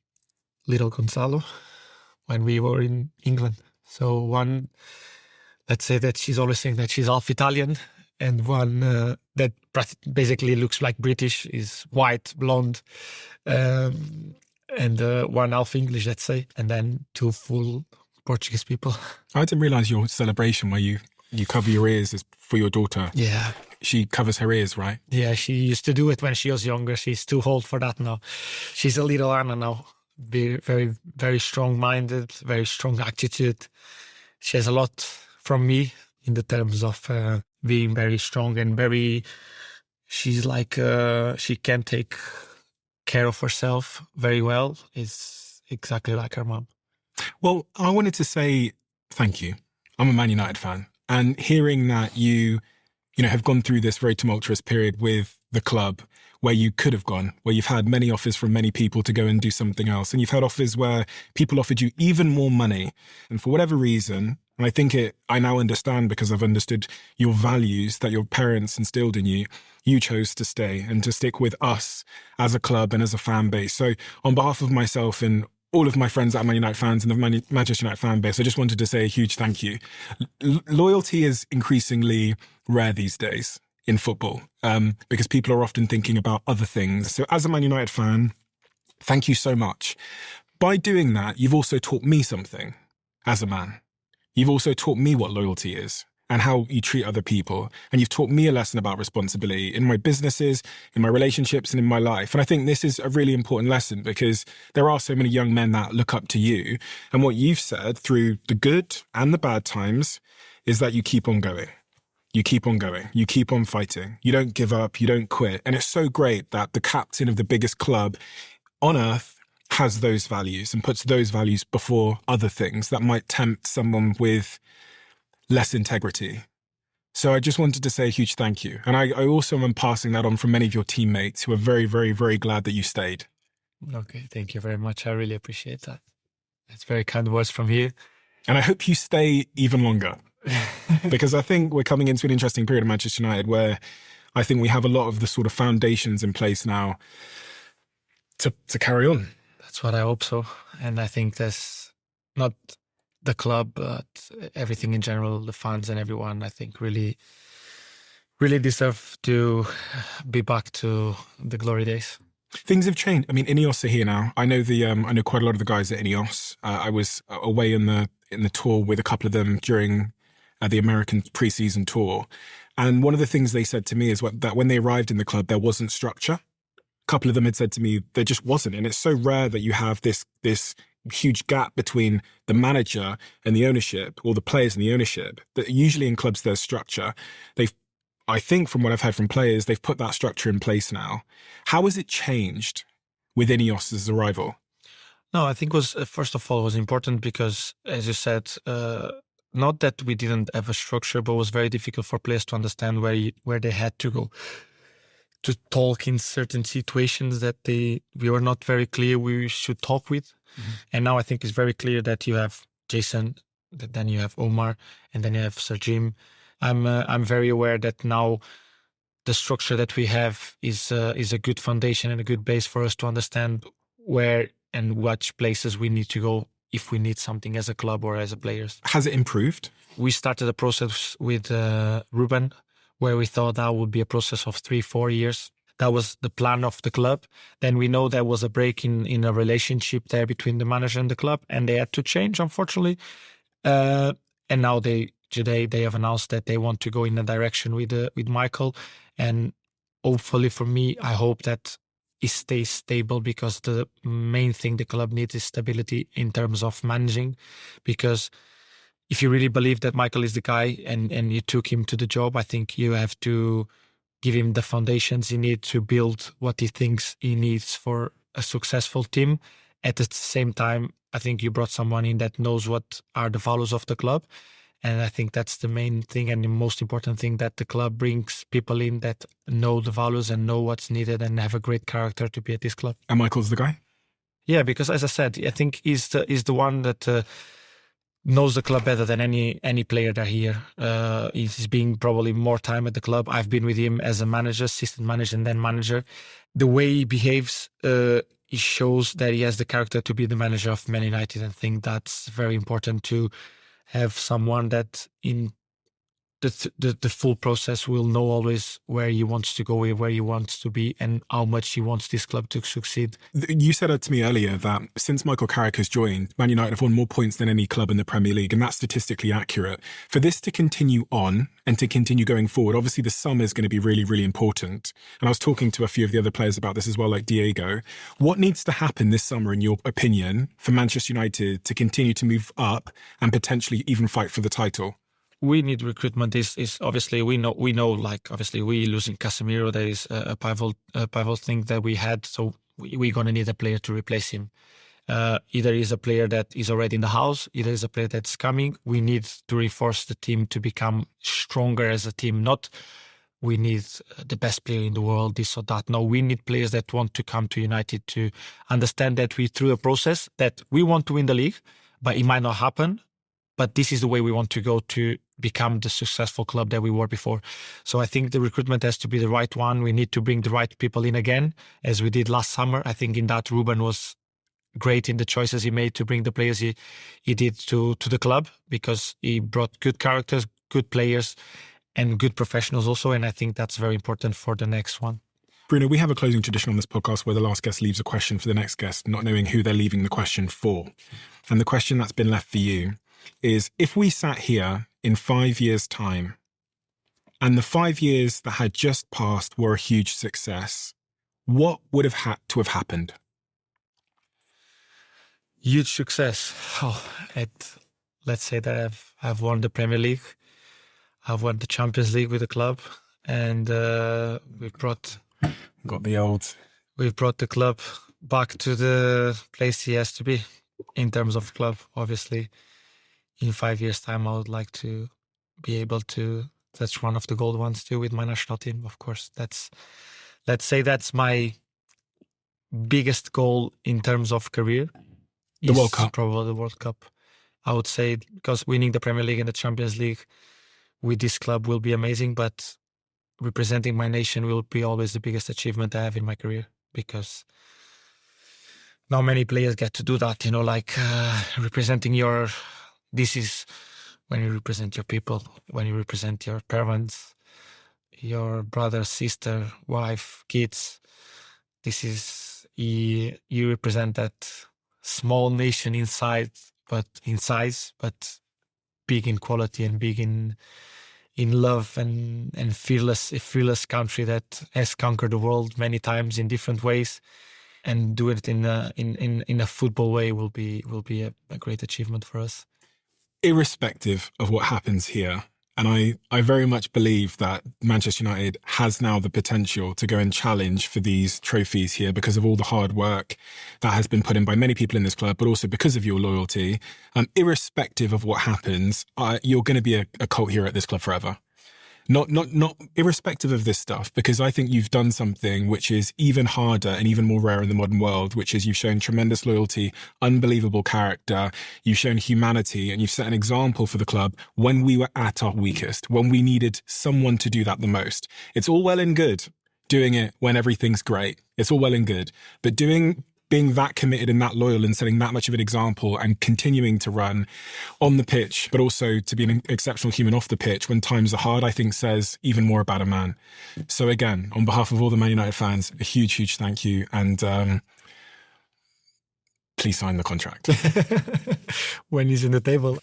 little Gonzalo when we were in England. So one, let's say that she's always saying that she's half Italian, and one that basically looks like British, is white, blonde, and one half English, let's say, and then 2 full Portuguese people.
I didn't realise your celebration where you cover your ears is for your daughter.
Yeah.
She covers her ears, right?
Yeah, she used to do it when she was younger. She's too old for that now. She's a little Anna now. Very, very strong-minded, very strong attitude. She has a lot from me in the terms of being very strong and very... She's like... she can take care of herself very well. Is exactly like her mom.
Well, I wanted to say thank you. I'm a Man United fan. And hearing that you have gone through this very tumultuous period with the club where you could have gone, where you've had many offers from many people to go and do something else. And you've had offers where people offered you even more money. And for whatever reason, and I now understand because I've understood your values that your parents instilled in you, you chose to stay and to stick with us as a club and as a fan base. So on behalf of myself and all of my friends that are Man United fans and the Manchester United fan base, I just wanted to say a huge thank you. Loyalty is increasingly rare these days in football because people are often thinking about other things. So as a Man United fan, thank you so much. By doing that, you've also taught me something as a man. You've also taught me what loyalty is and how you treat other people. And you've taught me a lesson about responsibility in my businesses, in my relationships, and in my life. And I think this is a really important lesson because there are so many young men that look up to you. And what you've said through the good and the bad times is that you keep on going. You keep on going. You keep on fighting. You don't give up. You don't quit. And it's so great that the captain of the biggest club on earth has those values and puts those values before other things that might tempt someone with less integrity. So I just wanted to say a huge thank you. And I also am passing that on from many of your teammates who are very, very, very glad that you stayed.
Okay, thank you very much. I really appreciate that. It's very kind words from you.
And I hope you stay even longer because I think we're coming into an interesting period of Manchester United where I think we have a lot of the sort of foundations in place now to carry on.
That's what I hope so. And I think that's not the club, but everything in general, the fans and everyone, I think really deserve to be back to the glory days.
Things have changed. I mean, Ineos are here now. I know I know quite a lot of the guys at Ineos. I was away in the tour with a couple of them during the American pre-season tour. And one of the things they said to me is that when they arrived in the club, there wasn't structure. A couple of them had said to me, there just wasn't. And it's so rare that you have this huge gap between the manager and the ownership, or the players and the ownership. That usually in clubs there's structure. I think from what I've heard from players, they've put that structure in place now. How has it changed with Ineos' arrival?
No, I think first of all, it was important because, as you said, not that we didn't have a structure, but it was very difficult for players to understand where they had to go to talk in certain situations that we were not very clear we should talk with. Mm-hmm. And now I think it's very clear that you have Jason, that then you have Omar, and then you have Sir Jim. I'm very aware that now the structure that we have is a good foundation and a good base for us to understand where and which places we need to go if we need something as a club or as a players.
Has it improved?
We started a process with Ruben, where we thought that would be a process of 3-4 years. That was the plan of the club. Then we know there was a break in a relationship there between the manager and the club, and they had to change, unfortunately. And now today they have announced that they want to go in a direction with Michael, and hopefully for me, I hope that it stays stable, because the main thing the club needs is stability in terms of managing. Because if you really believe that Michael is the guy and you took him to the job, I think you have to give him the foundations he needs to build what he thinks he needs for a successful team. At the same time, I think you brought someone in that knows what are the values of the club. And I think that's the main thing and the most important thing, that the club brings people in that know the values and know what's needed and have a great character to be at this club.
And Michael's the guy?
Yeah, because as I said, I think he's the one that knows the club better than any player that here. He's been probably more time at the club. I've been with him as a manager, assistant manager, and then manager. The way he behaves, he shows that he has the character to be the manager of Man United. I think that's very important, to have someone that in the full process will know always where he wants to go, where he wants to be, and how much he wants this club to succeed.
You said to me earlier that since Michael Carrick has joined, Man United have won more points than any club in the Premier League, and that's statistically accurate. For this to continue on and to continue going forward, obviously the summer is going to be really, really important. And I was talking to a few of the other players about this as well, like Diego. What needs to happen this summer, in your opinion, for Manchester United to continue to move up and potentially even fight for the title?
We need recruitment. Is obviously we know like obviously we losing Casemiro. There is a pivotal thing that we had, so we're gonna need a player to replace him. Either is a player that is already in the house, either is a player that's coming. We need to reinforce the team to become stronger as a team. Not we need the best player in the world, this or that. No, we need players that want to come to United, to understand that we through a process that we want to win the league, but it might not happen. But this is the way we want to go to become the successful club that we were before. So I think the recruitment has to be the right one. We need to bring the right people in again, as we did last summer. I think in that Ruben was great in the choices he made to bring the players he did to the club, because he brought good characters, good players, and good professionals also. And I think that's very important for the next one.
Bruno, we have a closing tradition on this podcast where the last guest leaves a question for the next guest, not knowing who they're leaving the question for. And the question that's been left for you is, if we sat here in 5 years' time and the 5 years that had just passed were a huge success, what would have had to have happened?
Huge success. Let's say that I've won the Premier League. I've won the Champions League with the club, and we've brought the club back to the place he has to be in terms of club. Obviously, in 5 years' time, I would like to be able to touch one of the gold ones too with my national team. Of course, let's say that's my biggest goal in terms of career.
The World Cup.
Probably the World Cup. I would say, because winning the Premier League and the Champions League with this club will be amazing, but representing my nation will be always the biggest achievement I have in my career, because not many players get to do that, representing this is when you represent your people, when you represent your parents, your brother, sister, wife, kids. This is, you represent that small nation in size, but big in quality and big in love and fearless, a fearless country that has conquered the world many times in different ways, and do it in a football way will be a great achievement for us.
Irrespective of what happens here, and I very much believe that Manchester United has now the potential to go and challenge for these trophies here because of all the hard work that has been put in by many people in this club, but also because of your loyalty. Irrespective of what happens, you're going to be a cult hero at this club forever. Not irrespective of this stuff, because I think you've done something which is even harder and even more rare in the modern world, which is you've shown tremendous loyalty, unbelievable character, you've shown humanity, and you've set an example for the club when we were at our weakest, when we needed someone to do that the most. It's all well and good doing it when everything's great. It's all well and good. But being that committed and that loyal and setting that much of an example and continuing to run on the pitch, but also to be an exceptional human off the pitch when times are hard, I think says even more about a man. So again, on behalf of all the Man United fans, a huge, huge thank you. And please sign the contract.
When he's in the table.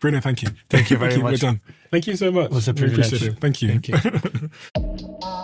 Bruno, thank you.
Thank you very much.
We're done. Thank you so much.
It was a privilege.
We appreciate it. Thank you.
Thank you.